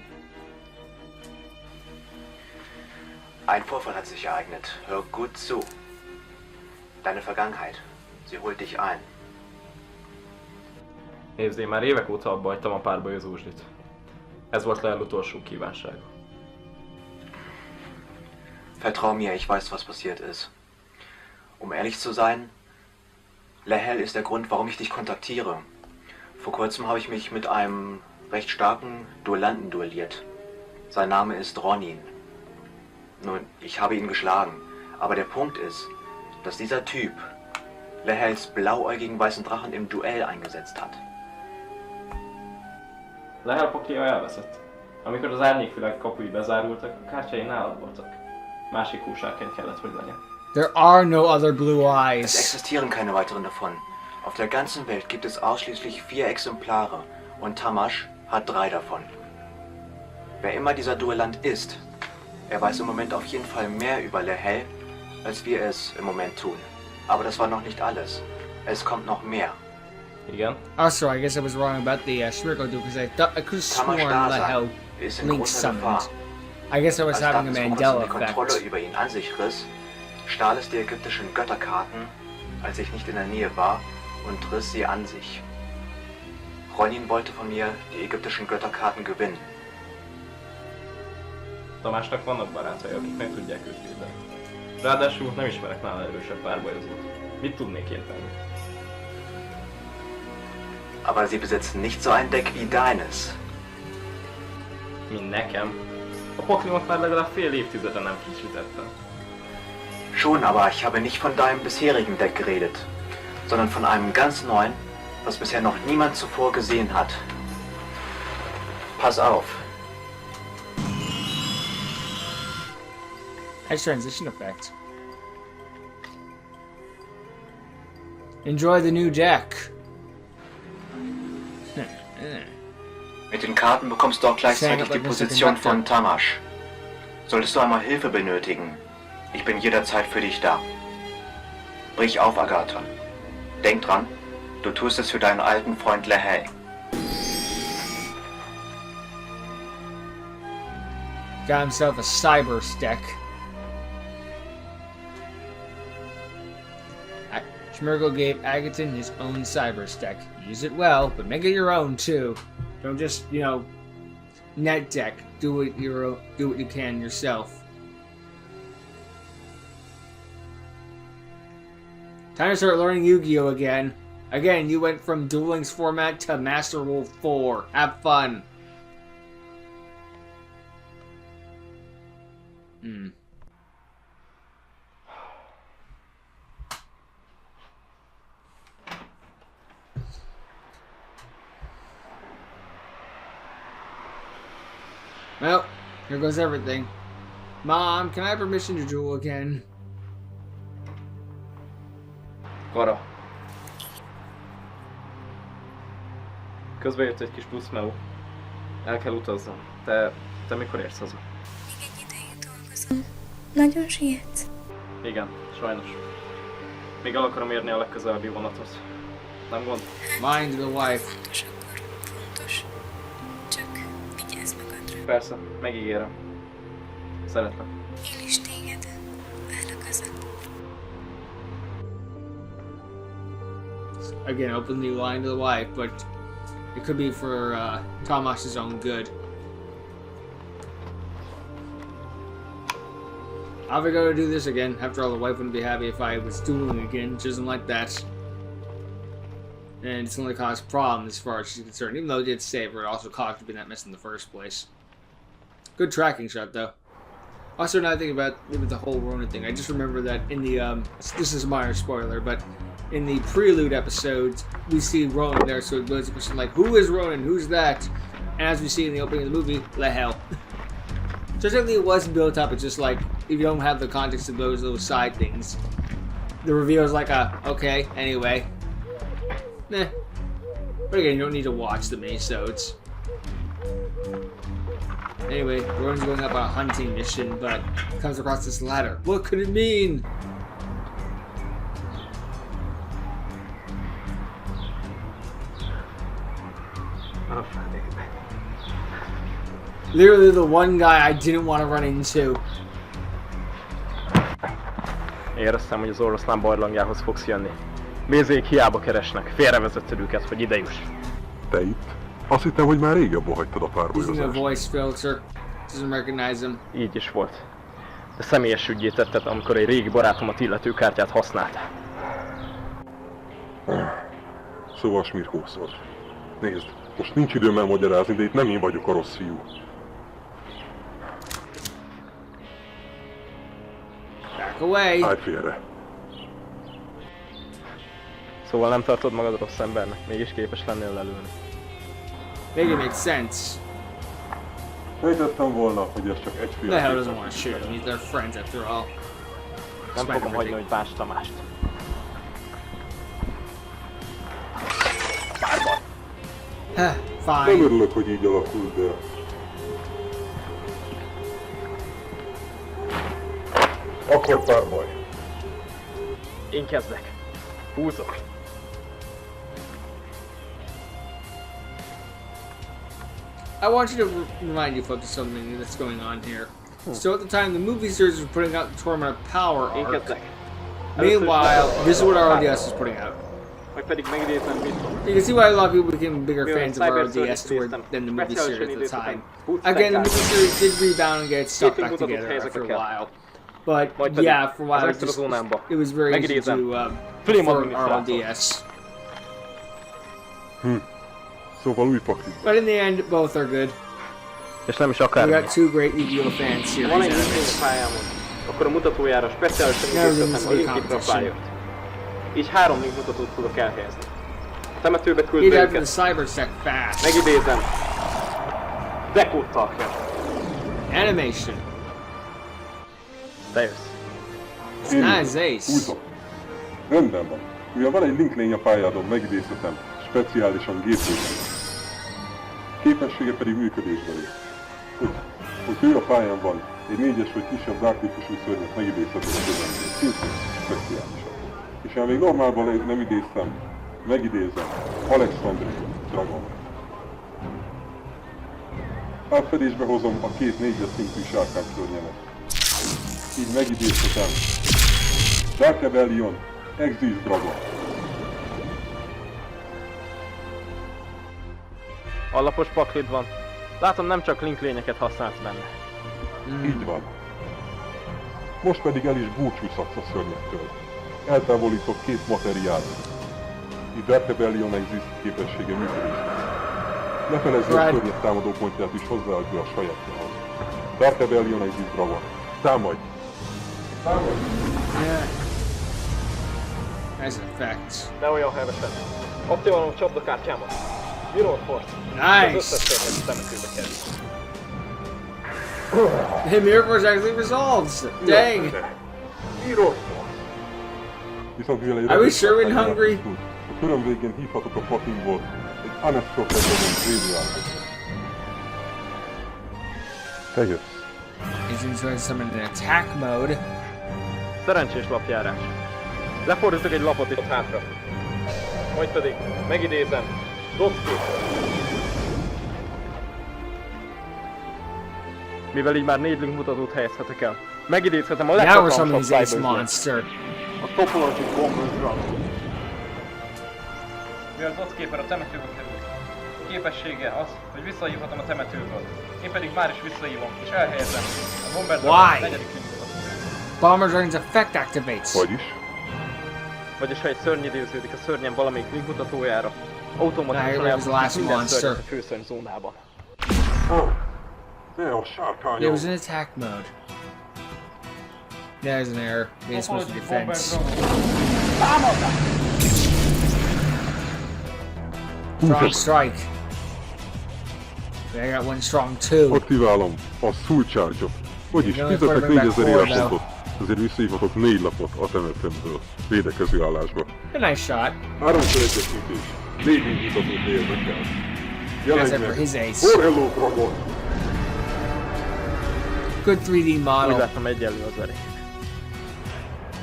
Ein Vorfall hat sich ereignet. Hör gut zu. Deine Vergangenheit. Sie holt dich ein. Nézd, én már évek óta abba hagytam a párbajozósdit. Ez volt Lehel utolsó kívánsága. Vertrau mir, ich weiß, was passiert ist. Um ehrlich zu sein, Lehel ist der Grund, warum ich dich kontaktiere. Vor kurzem habe ich mich mit einem recht starken Duellanten duelliert. Sein Name ist Ronin. Nun, ich habe ihn geschlagen, aber der Punkt ist, dass dieser Typ Lehels blauäugigen weißen Drachen im Duell eingesetzt hat. Lehel poklia elveszett. Amikor az árnyékvilág kapui bezárultak, a kártyái nálad voltak. Másik húsárként kellett, hogy legyen. There are no other blue Es eyes. existieren keine weiteren davon. Auf der ganzen Welt gibt es ausschließlich 4 Exemplare und Tamash hat 3 davon. Wer immer dieser Duellant ist, er weiß im Moment auf jeden Fall mehr über Lehel, als wir es im Moment tun. Aber das war noch nicht alles. Es kommt noch mehr. Igen. Also, I guess I was wrong about the Schmirko duel because I thought I could have Tamash sworn Lehel ist in Link großer Gefahr. summoned. I guess I was Als having a Darkness Mandela die Kontrolle effect. über ihn an sich riss, stahl es die ägyptischen Götterkarten, als ich nicht in der Nähe war, und riss sie an sich. Ronin wollte von mir die ägyptischen Götterkarten gewinnen. Tamásnak vannak barátai, akik meg tudják őt védeni. Ráadásul nem ismerek nála erősebb párbajozót. Mit tudnék érteni? Aber sie besitzen nicht so ein Deck wie deines. Mint nekem. A Pokémon már legalább fél évtizede nem frissítettem. Schon, aber ich habe nicht von deinem bisherigen Deck geredet, sondern von einem ganz neuen, was bisher noch niemand zuvor gesehen hat. Pass auf. Nice transition effect. Enjoy the new deck. Mit den Karten bekommst du auch gleichzeitig die Position von Tamash. Solltest du einmal Hilfe benötigen, ich bin jederzeit für dich da. Brich auf, Agathon. Denk dran, du tust es für deinen alten Freund Lehel. Got himself a cyber stack. Schmirgel gave Agathon his own cyber stack. Use it well, but make it your own too. Don't just, you know, net deck. Do what you can yourself. Time to start learning Yu-Gi-Oh again. Again, you went from Duel Links format to Master Wolf 4. Have fun. Well, here goes everything. Mom, can I have permission to duel again? Kara. Közben jött egy kis plusz meo. El kell utazzam. Te mikor érsz haza? Még egy ideig dolgozom. Nagyon sietsz. Igen, sajnos. Még el akarom érni a legközelebbi vonatot. Nem gond? Mind the wife. Fontos akkor. Fontos. Csak vigyázz magadra. Persze, megígérem. Szeretlek. Én is téged. Várlak haza. Again, openly lying to the wife, but it could be for Tamash's own good. How have I got to do this again? After all, the wife wouldn't be happy if I was dueling again. She doesn't like that. And it's only caused problems as far as she's concerned. Even though it did save her, it also caused her to be in that mess in the first place. Good tracking shot, though. Also, now I think about the whole Ronin thing. I just remember that in the, this is a minor spoiler, but in the prelude episodes, we see Ronin there, so it was a question like, who is Ronin? Who's that? And as we see in the opening of the movie, Lehel. So technically it was built up, it's just like, if you don't have the context of those little side things, the reveal is like okay, anyway. Nah. But again, you don't need to watch the minisodes. Anyway, Rowan's going up on a hunting mission, but comes across this ladder. What could it mean? Literally the one guy I didn't want to run into. Éreztem, hogy az oroszlán barlangjához fogsz jönni. Bézék hiába keresnek, félrevezetted őket, hogy ide juss. Te itt? Azt hittem, hogy már régebben hagytad a Using a párbajozást. voice filter. Doesn't recognize him. Így is volt. De személyes ügyé tetted, amikor egy régi barátomat illető kártyát használtál. Szóval Smirkószor. Nézd, most nincs időm elmagyarázni, de itt nem én vagyok a rossz fiú. Back away. Állj félre. Szóval nem tartod magad rossz embernek, mégis képes lennél lelőni. Make it make sense. Sejtettem volna, hogy ez csak egy fiú. The hell doesn't want to shoot him? They're friends after all. Nem fogom hagyni, hogy bánts Tamást. Fine. Nem örülök, hogy így alakult, de... Akkor párbaj. Én kezdek. Húzok. I want you to remind you folks of something that's going on here. So at the time, the movie series was putting out the Tournament of Power arc. Meanwhile, this is what RLDS is putting out. You can see why a lot of people became bigger fans of RLDS than the movie series at the time. Again, the movie series did rebound and get its stuff back together after a while. But yeah, for a while it was very easy to for RLDS. Szóval új pakli. But in the end, both are good. És nem is akár. We got two great Yugioh fan series. Van egy link pályámon. Akkor a mutatójára speciálisan igazgatom a link pályát. Így 3 link mutatót tudok elhelyezni. A temetőbe küldve őket. Megidézem. Dekódtal kell. Animation. Te jössz. Nice ace. Húzok. Rendben van. Mivel van egy linklény a pályádon, megidézhetem. Speciálisan gépézen. Képessége pedig működésben lép. Hogy ő a pályán van, egy 4-es vagy kisebb drágtípusú szörnyet megidézhetem a közelművel. Szintén speciálisan. És ha még normálban nem idéztem, megidézem Alexandri Dragon. Átfedésbe hozom a 2 4-es szintű sárkányszörnyemet. Így megidézhetem Dark Rebellion Exis Dragon. Alapos paklid van. Látom, nem csak linklényeket használsz benne. Így van. Most pedig el is búcsúzhatsz a szörnyektől. Eltávolítok 2 materiát. Így Dark Rebellion Exist képessége működésre. Ne felezz a szörnyet támadó pontját is hozzáadja a sajátjához. Dark Rebellion Exist Dragon. Támadj! Támadj! Nice effects. Ne olyan hevesen. Aktiválom a csapdakártyámat. Mirror Force. Nice! Az összes szörnyet temetőbe kerül. Hey, Mirror Force actually resolves! Dang! Mirror Force! Are we sure in Hungary? A köröm végén hívhatok a fuckingból egy unexpected gréviálhoz. Te jössz. He's enjoying some in attack mode. Szerencsés lapjárás. Lefordítok egy lapot itt hátra. Majd pedig megidézem Dockét. Mivel így már 4 link mutatót helyezhetek el, megidézhetem a leghatalmasabb cyberzet. A Topologic Bomber Dragon. Mivel Dockképer a temetőbe került, képessége az, hogy visszahívhatom a temetőből. Én pedig már is visszahívom, és elhelyezem a Bomber Dragon 4. link mutatót. Bomber Dragon's effect activates. Vagyis ha egy szörny idéződik a szörnyen valamelyik link mutatójára, automatikusan elpusztít minden szörnyet a főszörny zónában. It was in attack mode. There's an error. It's supposed to be defense. Strong strike. I got one strong too. Aktiválom a Soul Charge-ot. Vagyis fizetek 4000 élpontot, ezért visszahívhatok 4 lapot a temetőmből, védekező állásba. A nice shot. 3-szor egyesítés, 4 indítatót érnek el. Jelenleg Hello Dragon! Good 3D model. Úgy láttam egyenlő az elég.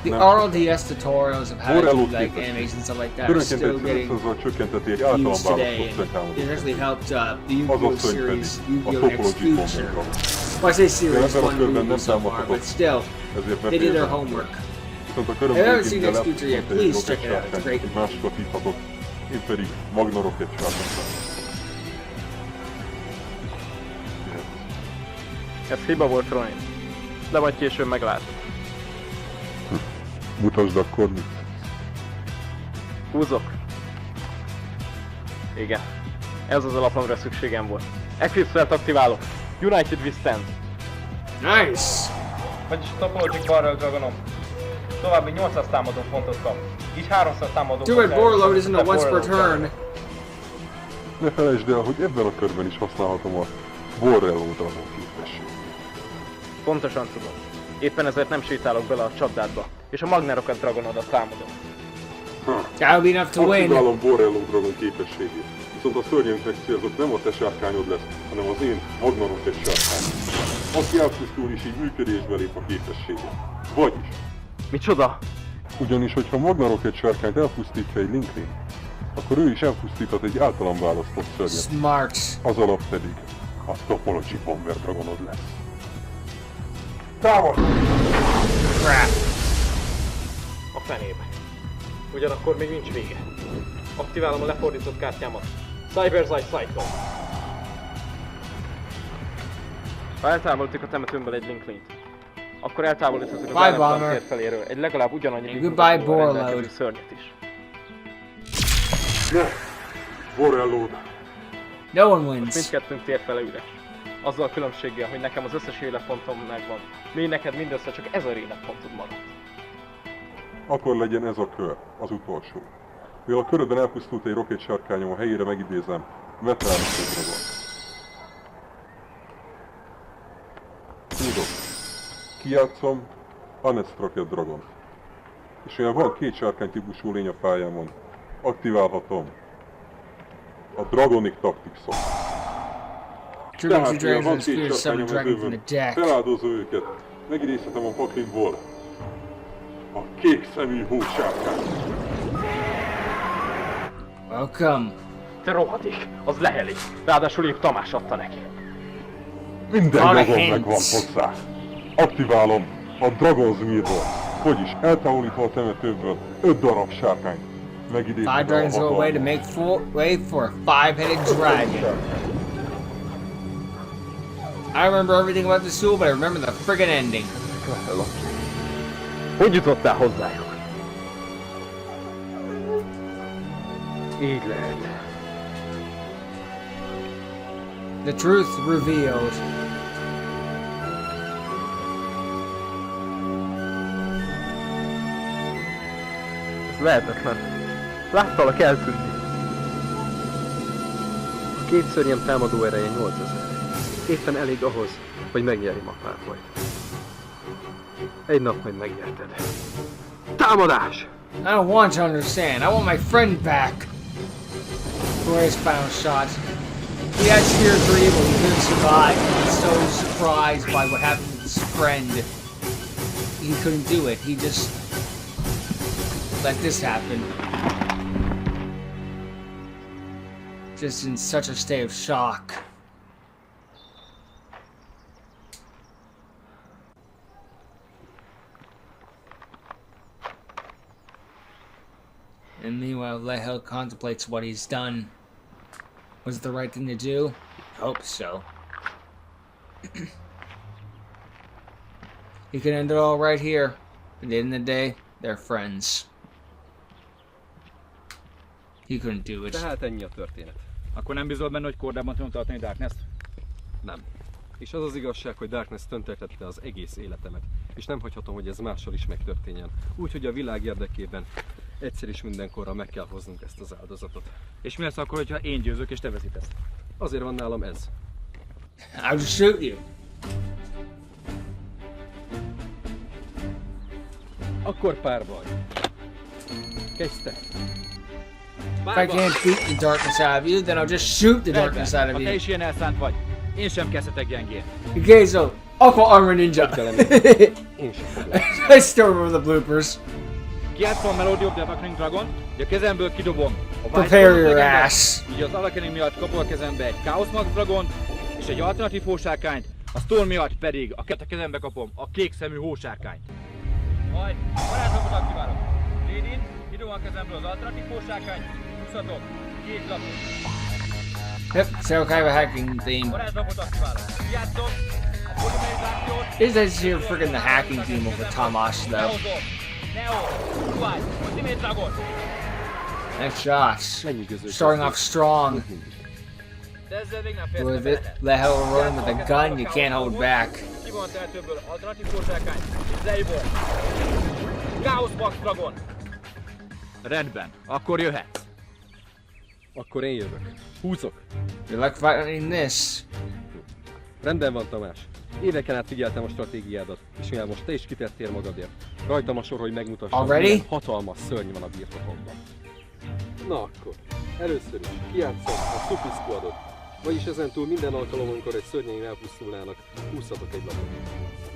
The RLDS tutorials of how to do like animation and stuff like that are still getting used today, and it actually helped the Yugioh series, Yugioh Next Future. Well, I say series, one movie so far, but still, they did their homework. If you haven't seen Next Future yet, please check it out, it's great. Én pedig Magnarok egy sárkányra. Ez hiba volt, Ronin. De majd később meglátod. Mutasd akkor mit. Húzok. Igen. Ez az alap, amire szükségem volt. Eclipse-elt aktiválok. United we stand. Nice! Vagyis Topologic Barrel Dragonom. További 800 támadó pontot kap. Így 300 támadó Duel Warload isn't a once per turn. Ne felejtsd el, hogy ebben a körben is használhatom a Borrello Dragon képességet. Pontosan tudom. Éppen ezért nem sétálok bele a csapdádba, és a Magnarokat Dragonodat támadom. That'll be enough to win. Aktiválom Borrello Dragon képességét. Viszont a szörnyünknek célzott nem a te sárkányod lesz, hanem az én Magnarok egy sárkány. Aki elpusztul is így működésbe lép a képességét. Vagyis. Micsoda? Ugyanis, hogyha Magnarok egy sárkányt elpusztítja egy Linklin, akkor ő is elpusztíthat egy általam választott szörnyet. Smart. Az alap pedig a Topology Bomber Dragonod lesz. Támad! Crap. A fenébe. Ugyanakkor még nincs vége. Aktiválom a lefordított kártyámat. Cyber's Eye Cycle. Ha eltávolítik a temetőmből egy Linklint, akkor eltávolíthatok az ellenfél feléről egy legalább ugyanannyi rendelkező szörnyet is. No! Borrello! No one wins. Mindkettőnk térfele üres. Azzal a különbséggel, hogy nekem az összes életpontom megvan. Még neked mindössze csak 1000 életpontod maradt. Akkor legyen ez a kör, az utolsó. Mivel a körödben elpusztult egy rocket sárkányom, a helyére megidézem Veterános Dragon. Tudok. Kijátszom Unextracted Dragon. És mivel van 2 sárkány típusú lény a pályámon, aktiválhatom a Dragonic Tactics-ot. Tehát, mivel van 2 sárkány a mezőben, feláldozom őket, megidézhetem a paklimból a kék szemű hósárkány. Welcome. Te rohadék, az leheli. Ráadásul épp Tamás adta neki. Minden dragon megvan hozzá. Aktiválom a Dragon's Mirror, vagyis eltávolítva a temetőből 5 darab sárkányt. Megidézve 5 dragons go away to make way for a 5-headed dragon. I remember everything about the duel, but I remember the friggin' ending. Hogy jutottál hozzájuk? Így lehet. The truth revealed. Ez lehetetlen. Láttalak eltűnni. A 2 szörnyem támadó ereje 8000. Éppen elég ahhoz, hogy megnyerjem a párbajt. Egy nap majd megnyerted. Támadás! I don't want to understand. I want my friend back. For his final shot. He had Spear 3, but he couldn't survive. He was so surprised by what happened to his friend. He couldn't do it. He just let this happen. Just in such a state of shock. And meanwhile, Lehel contemplates what he's done. Was it the right thing to do? Hope so. He can end it all right here. At the end of the day, they're friends. He couldn't do it. Tehát ennyi a történet. Akkor nem bízol benne, hogy kordában tudom tartani Darkness-t? Nem. És az az igazság, hogy Darkness tönkretette az egész életemet. És nem hagyhatom, hogy ez mással is megtörténjen. Úgyhogy a világ érdekében egyszer is mindenkorra meg kell hoznunk ezt az áldozatot. És mi lesz akkor, hogyha én győzök és te veszítesz? Azért van nálam ez. I'll just shoot you. Akkor párbaj. Kezdte. If I can't beat the darkness out of you, then I'll just shoot the darkness out of Ha te you. is ilyen elszánt vagy, én sem kezdhetek gyengén. Okay, so Aqua Armor Ninja. Én sem foglak. I still remember the bloopers. Kijátszom a Melody of the Awakening Dragon, így a kezemből kidobom a Prepare your Legendát, ass. így az Awakening miatt kapok a kezembe egy Chaos Max Dragon, és egy alternatív hósárkányt, a Storm miatt pedig a kezembe kapom a kék szemű hósárkányt. Majd varázslatot aktiválok. Lédin, kidobom a kezemből az alternatív hósárkányt, húzhatok, két lapot. Yep, so kind of a hacking theme. Varázslatot aktiválok. Kijátszom a polymerizációt. Is that your freaking the hacking theme over Tamash though? Neo, Duel, Ultimate Dragon. Nice shots. Starting off strong. De ezzel még nem fejeztem With be it, lehet. let hell run with a gun, you can't hold back. Kivon a tehetőből alternatív hósárkány, és leibol. Chaos Max Dragon. Rendben, akkor jöhetsz. Akkor én jövök. Húzok. You like fighting this? Rendben van, Tamás. Éveken át figyeltem a stratégiádat, és mivel most te is kitettél magadért, rajtam a sor, hogy megmutassam, milyen hatalmas szörny van a birtokomban. Na akkor, először is kijátszom a Super Squadot, vagyis ezentúl minden alkalom, amikor egy szörnyeim elpusztulnának, húzhatok egy lapot.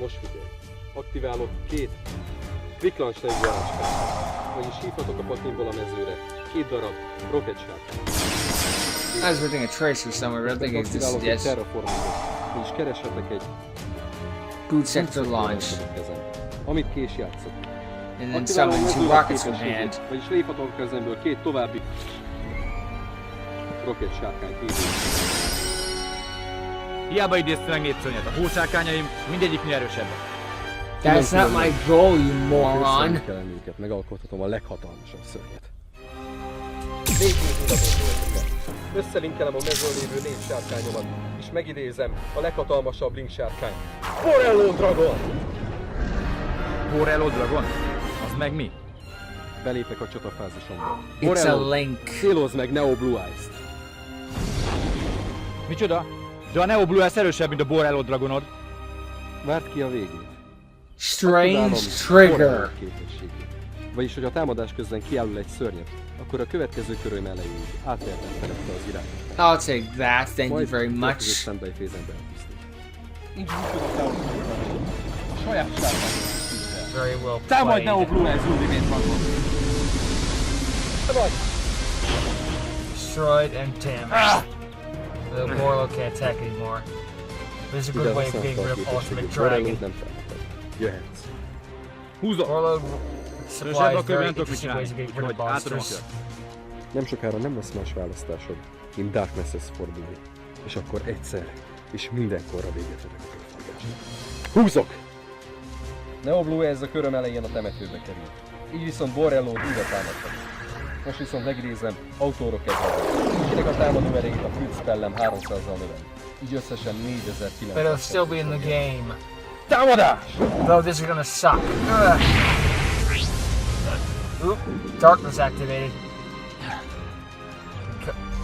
Most figyelj, aktiválok két Quick Launch nevű varázskártyát, vagyis hívhatok a patinból a mezőre két darab Rocket Shark. I was reading a tracer somewhere, but I think it's this, yes. És kereshetek egy Boot sector launch. Amit ki is játszott. And then summon two rockets from hand. Vagyis léphatok a kezemből két további rocket sárkányt. Hiába idézte meg 4 szörnyet, a hósárkányaim mindegyiknél erősebbek. That's not my goal, you moron. Megalkothatom a leghatalmasabb szörnyet. Összelinkelem a mezőn lévő 4 sárkányomat, és megidézem a leghatalmasabb link sárkány. Borello Dragon! Borello Dragon? Az meg mi? Belépek a csatafázisomba. It's a link. Célozd meg Neo Blue Eyes-t. Micsoda? De a Neo Blue Eyes erősebb, mint a Borello Dragonod. Várd ki a végét. Strange trigger. Vagyis, hogy a támadás közben kiállul egy szörnyet, akkor a következő köröm elejéig átvertem felette az irányt. I'll take that, thank you very much. A saját sárkány. Very well Támadj Neo played. Blue Eyes Ultimate Dragon. Destroyed and damaged. The Borlo can't attack anymore. This is a good way of getting rid of Ultimate Dragon. Jöhetsz. Húzom! Borlo supplies very nem tudok mit interesting ways csinálni, of getting rid of úgyhogy átadom a monsters. kört. Nem sokára nem lesz más választásod, mint Darkness-hez fordulni. És akkor egyszer, és mindenkorra véget vetek a körforgásnak. Húzok! Neo Blue Eyes a köröm elején a temetőbe kerül. Így viszont Borello újra támadhat. Most viszont megidézem autóroketre. Kinek a támadó erejét a Fruit Spellem 300-zal növel. Így összesen 4900. But it'll still be in the game. Támadás! Though this is gonna suck. Oop, darkness activated.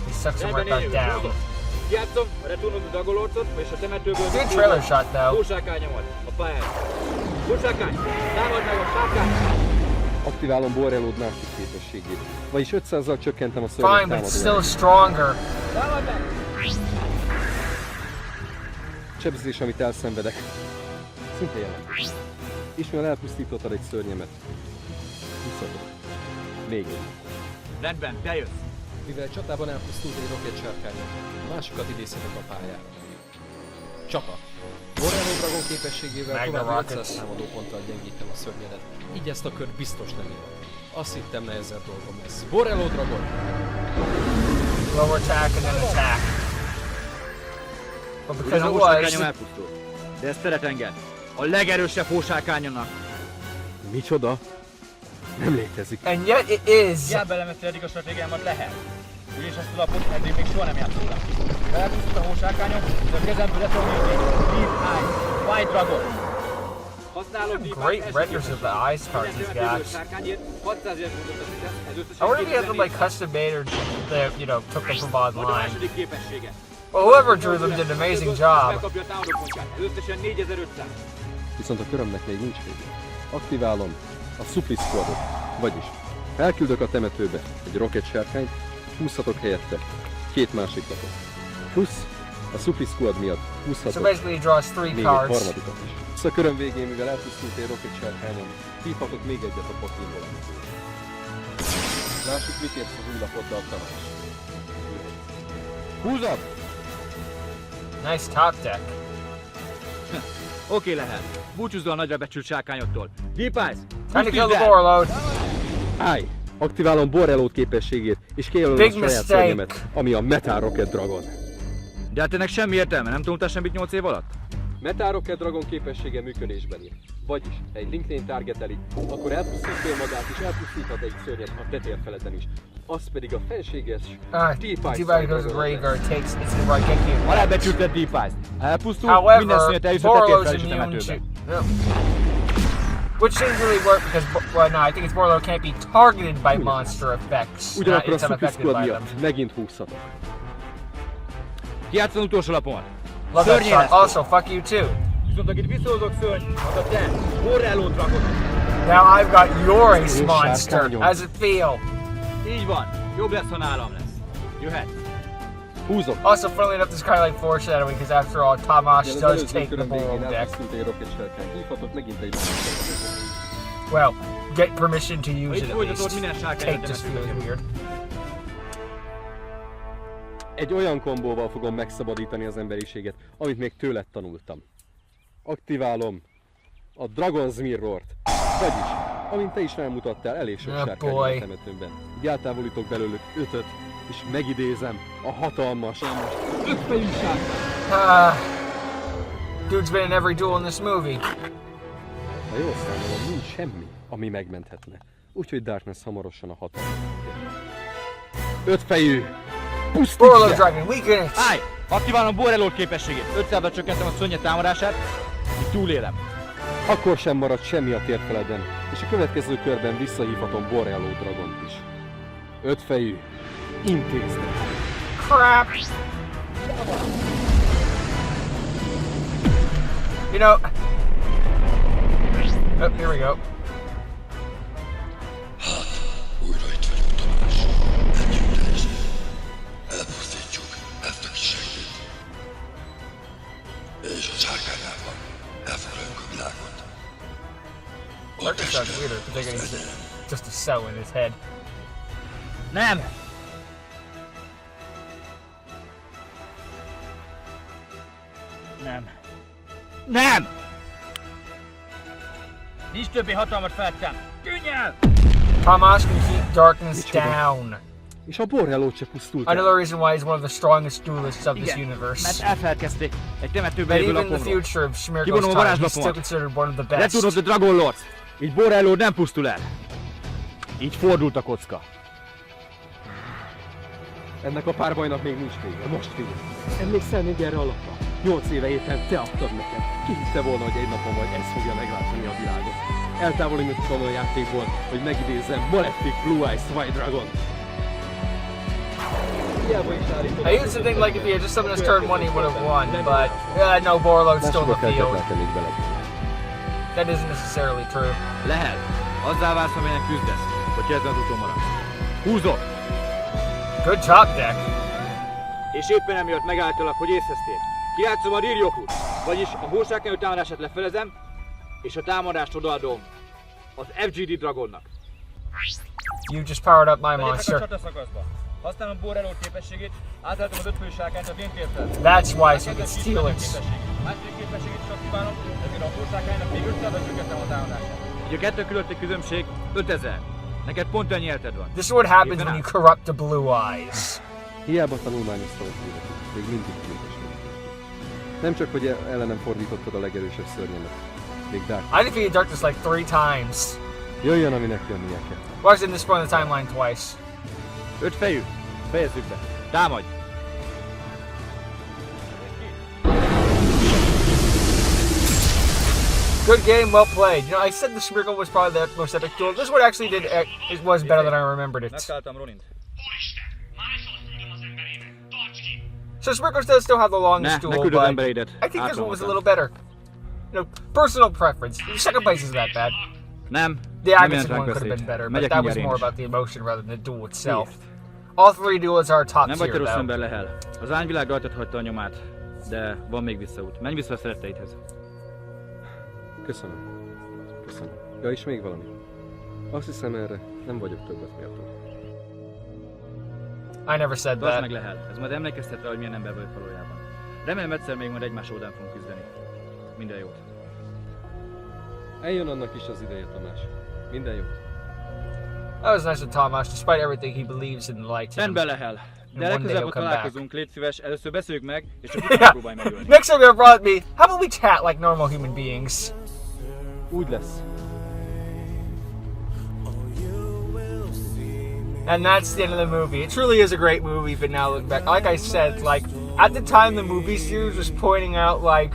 He sucks him right back down. Játszom a Return of the Dagolorcot, és a temetőből Good trailer shot though. hósárkányomat a pályán. Hósárkány, támad meg a sárkány! Aktiválom Borello másik képességét. Vagyis 500-zal csökkentem a szörnyek Fine, but támadó it's still erejét. stronger. Támad meg! Sebzés, amit elszenvedek. Szinte jelentős. És mivel elpusztítottad egy szörnyemet, húzhatok. Még egy. Rendben, bejössz. Mivel csatában elpusztult egy rocket sárkányom, a másokat idézhetek a pályára. Csata. Borello Dragon képességével Magna további Rockets. 500 támadóponttal gyengítem a szörnyedet. Így ezt a kört biztos nem ér. Azt hittem, nehezebb dolgom lesz. Borello Dragon! Lower attack and then attack. But Ugyan because a it hósárkányom was, elpusztult. De ezt teret enged. A legerősebb hósárkányomnak. Micsoda? Nem létezik. and yet it is. Hiába elemezte eddig a stratégiámat lehet. Ugyanis ezt a lapot eddig még soha nem játszottam. Mivel elpusztult a hósárkányom, de a kezemből le tudom nyújtani Deep Eye, White Dragon. Használom Deep Eye Great renders of the eyes cards he's got. sárkányért 600 éves mutatás ez I összesen wonder if he had them 2004. like custom made or they, you know, took them from Majd a online. második képessége. Well, whoever drew them did an amazing job. Megkapja a támadópontját, ez összesen 4500. Viszont a körömnek még nincs vége. Aktiválom a Supply Squadot. Vagyis, ha elküldök a temetőbe egy rocket sárkányt, húzhatok helyette 2 másik lapot. Plusz a Supply Squad miatt húzhatok még egy harmadikat is. Plusz a köröm végén, mivel elpusztult egy rocket sárkányon, hívhatok még egyet a paklimból. Lássuk, mit érsz az új lapoddal, Tamás. Húzat! Nice top deck. Oké, lehet. Búcsúzzol a nagyra becsült sárkányoktól. Deep-Eyes! Time to kill the Warlord. Állj! Aktiválom Borrelót képességét, és kijelölöm a saját szörnyemet, ami a Metal Rocket Dragon. De hát ennek semmi értelme, nem tanultál semmit 8 év alatt? Metal Rocket Dragon képessége működésbeli. Vagyis, egy Linklényt targeteli, akkor elpusztítja magát és elpusztíthat egy szörnyet a tetérfeleten is. Az pedig a fenséges Deep-Eyes Alábecsülted Deep-Eyes. Elpusztul, minden szörnyet eljuss a tetérfel és a temetőbe. Which didn't really work because, well, no, I think it's Warlord can't be targeted by monster effects. Ugyanakkor a It's Supply unaffected Squad by them. miatt megint húzhatok. Kijátszol az utolsó lapon. Love that shot. Also, fuck you too. Viszont akit visszahozok szörny, az a te, Borreló Dragon. Now I've got your ace monster. How's it feel? Így van. Jobb lesz, ha nálam lesz. Jöhet. Húzok. Also, funnily enough, this is kind of like foreshadowing because after all, Tamash does take the ball deck. Hívhatok megint egy másik. Well, get permission to use it at least. Take just feels weird. Egy olyan kombóval fogom megszabadítani az emberiséget, amit még tőled tanultam. Aktiválom a Dragon's Mirrort. Vagyis, amint te is rámutattál, elég sok sárkány a temetőmben. Így eltávolítok belőlük 5-öt, és megidézem a hatalmas 5 fejű sárkány. Dude's been in every duel in this movie. Ha jól számolom, nincs semmi, ami megmenthetne. Úgyhogy Darkness hamarosan a hatalmas. 5 fejű! Warlord Dragon, weaken it! Állj! Aktiválom Borreló képességét. 500-ra csökkentem a szörnyet támadását, így túlélem. Akkor sem marad semmi a térfeleden, és a következő körben visszahívhatom Borreló Dragont is. 5 fejű, intézd! Crap! You know... Oh, here we go. Újra itt vagyunk, Tamás. Együttes. Elpusztítjuk ezt a kis segít. És a sárkányával elfoglaljuk a világot. That just sounds weirder, because they're gonna use just a cell in his head. Nem! Nem. Nem! Nincs többé hatalmat felettem! Tűnj el! Tamash can keep darkness down. És a Borrelót se pusztult el. Another reason why he's one of the strongest duelists of this universe. Mert elfeledkezték egy temetőbe But lévő even in the lakomról. future of Shmirgo's Kivonom a time, he's varázslapomat. still considered one of the best. Return of the Dragon Lords. Így Borreló nem pusztul el. Így fordult a kocka. Ennek a párbajnak még nincs vége, most vége. Emlékszel még erre a lapra? 8 éve éppen te adtad nekem. Ki hitte volna, hogy egy napon vagy ez fogja megváltani a világot? Eltávolítottam a játékból, hogy megidézzem Malefic Blue Eyes White Dragon. I used to think like if he had just summoned his turn 1 he would have won, but no, Borreló's still in the field. That isn't necessarily true. Lehet. Azzá válsz, amelyen küzdesz, hogy ezen az úton maradsz. Húzok! Good top deck. És éppen emiatt megálltalak, hogy észreztél. Kijátszom a Yugioh-t, vagyis a hósárkány támadását lefelezem, és a támadást odaadom az FGD Dragonnak. You just powered up my monster. A csataszakaszba. Használom Borreló képességét, átálltam az 5 fős sárkányt a géntértel. That's why so you can steal it. Második képességét is aktiválom, ezért a hósárkánynak még 500-ra csökkentem a támadást. Így a kettő közötti különbség 5000. Neked pont ennyi elted van. This is what happens when you corrupt the blue eyes. Hiába tanulmányoztam a híret, még mindig képes vagy. Nem csak, hogy ellenem fordítottad a legerősebb szörnyemet, még Dark. I defeated Darkness like 3 times. Jöjjön, aminek jönnie kell. Watched in this point in the timeline twice. 5 fejű, fejezzük be. Támadj! Good game, well played. You know, I said the Shmirgo was probably the most epic duel. This one actually did, it was better than I remembered it. Megszálltam Ronint. So Shmirgo does still have the longest duel, but I think this one was a little better. You know, personal preference. Second place isn't that bad. Nem, Nem Atkinson jelent ránk one could have been veszélyt. better, but Megyek that was mindjárt én more is. about the emotion rather than the duel itself. Miért? All three duels are top Nem vagy tier, te rossz though. ember, Lehel. Az ányvilág rajtad hagyta a nyomát, de van még visszaút. Menj vissza a szeretteidhez. Köszönöm. Köszönöm. Ja, és még valami. Azt hiszem, erre nem vagyok többet méltó. I never said Tartsd that. meg, Lehel. Ez majd emlékeztet rá, hogy milyen ember vagy valójában. Remélem egyszer még majd egymás oldalán fogunk küzdeni. Minden jót. Eljön annak is az ideje, Tamás. Minden jót. That was nice of Tomasz, despite everything he believes in light. Rendben, Lehel. De one day legközelebb, he'll ha come találkozunk, légy szíves, először beszéljük meg, és csak Yeah. utána próbálj megölni. Next time you're brought me, how about we chat like normal human beings? Úgy lesz. And that's the end of the movie. It truly is a great movie, but now look back. Like I said, like, at the time the movie series was pointing out, like,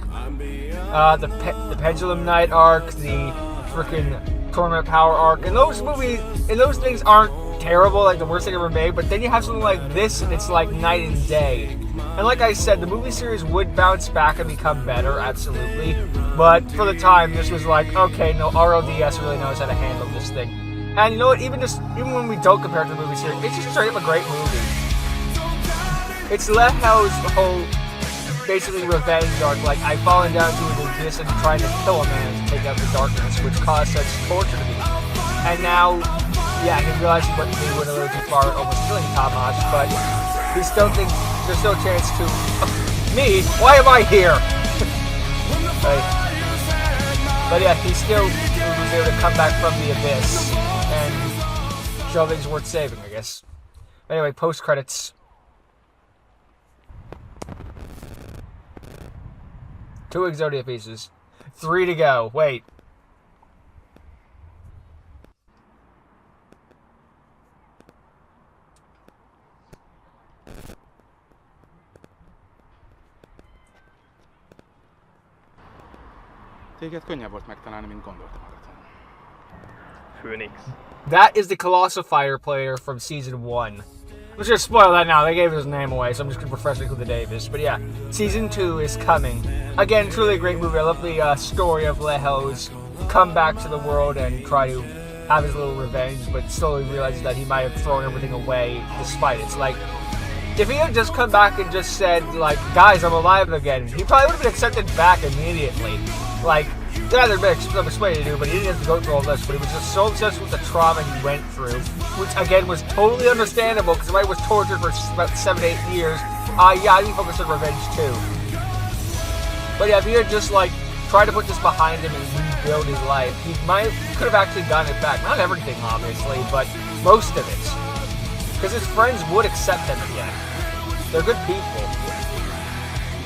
the Pendulum Knight arc, the freaking Torment Power arc, and those movies, and those things aren't terrible, like the worst thing ever made, but then you have something like this, and it's like night and day. And like I said, the movie series would bounce back and become better, absolutely, but for the time, this was like, okay, no, RLDS really knows how to handle this thing. And you know what, even when we don't compare it to the movie series, it's just straight up a great movie. It's Lehel's whole, basically, revenge arc, like, I've fallen down to the abyss and trying to kill a man to take out the darkness, which caused such torture to me. And now, yeah, he realizes what he went a little too far, almost killing Tomasz, but he still thinks there's still a chance to... me? Why am I here? But yeah, he still was able to come back from the abyss and show things worth saving, I guess. Anyway, post-credits. 2 Yugioh pieces. 3 to go. Wait. Téged könnyebb volt megtalálni, mint gondoltam magaton. Phoenix. That is the Colossal Fire player from Season 1. I'm just gonna spoil that now. They gave his name away, so I'm just gonna professionally who the Dave is. But yeah, Season 2 is coming. Again, truly a great movie. I love the story of Lehel's come back to the world and try to have his little revenge, but slowly realizes that he might have thrown everything away despite it. It's like, if he had just come back and just said, like, guys, I'm alive again, he probably would have been accepted back immediately. Like, yeah, there'd been some explaining to do, but he didn't have to go through all this, but he was just so obsessed with the trauma he went through, which, again, was totally understandable, because the man was tortured for about 7 to 8 years. Yeah, I think he focused on revenge, too. But yeah, if he had just, like, tried to put this behind him and rebuild his life, he could have actually gotten it back. Not everything, obviously, but most of it. Because his friends would accept him again. They're good people.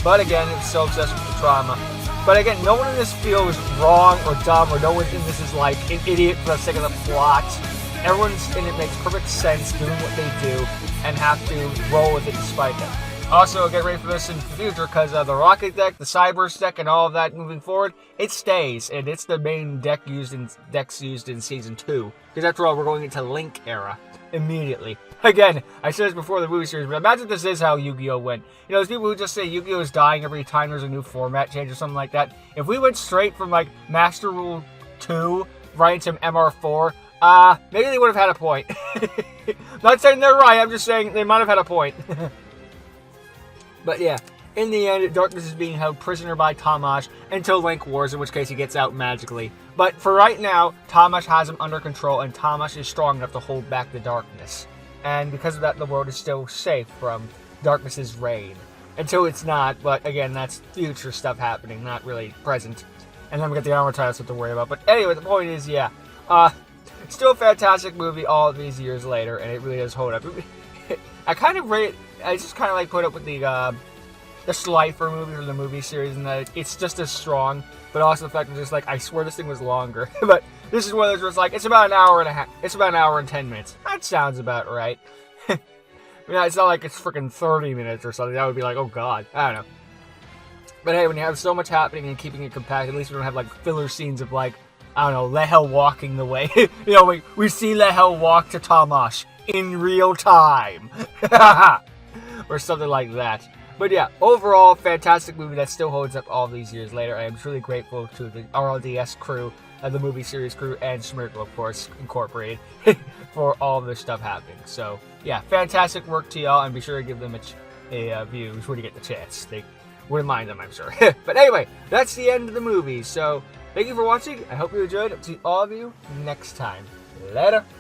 But again, it's so obsessed with the trauma. But again, no one in this feels wrong or dumb, or no one in this is like an idiot for the sake of the plot. Everyone's in it makes perfect sense doing what they do and have to roll with it despite them. Also, get ready for this in the future, because the Rocket deck, the Cyberse deck, and all of that moving forward, it stays, and it's the main decks used in Season 2. Because after all, we're going into Link era immediately. Again, I said this before the movie series, but imagine this is how Yu-Gi-Oh! Went. You know, there's people who just say Yu-Gi-Oh! Is dying every time there's a new format change or something like that. If we went straight from, like, Master Rule 2 right into MR4, maybe they would have had a point. Not saying they're right, I'm just saying they might have had a point. But yeah, in the end, Darkness is being held prisoner by Tomasz until Link Wars, in which case he gets out magically. But for right now, Tomasz has him under control, and Tomasz is strong enough to hold back the Darkness. And because of that, the world is still safe from Darkness's reign. Until it's not, but again, that's future stuff happening, not really present. And then we get the armor title stuff to worry about. But anyway, the point is, yeah, still a fantastic movie all of these years later, and it really does hold up. I just kind of like put up with the Schleifer movie from the movie series, and that it's just as strong, but also the fact that just like, I swear this thing was longer. But this is one of those where it's like, it's about an hour and a half, it's about an hour and 10 minutes. That sounds about right. I mean, it's not like it's freaking 30 minutes or something. That would be like, oh god, I don't know. But hey, when you have so much happening and keeping it compact, at least we don't have like filler scenes of like, I don't know, Lehel walking the way. You know, we see Lehel walk to Tomasz in real time. Or something like that. But yeah, overall, fantastic movie that still holds up all these years later. I am truly grateful to the RLDS crew, the movie series crew, and Schmirgel, of course, Incorporated, for all of this stuff happening. So, yeah, fantastic work to y'all, and be sure to give them a view when you get the chance. They wouldn't mind them, I'm sure. But anyway, that's the end of the movie. So, thank you for watching. I hope you enjoyed. See all of you next time. Later.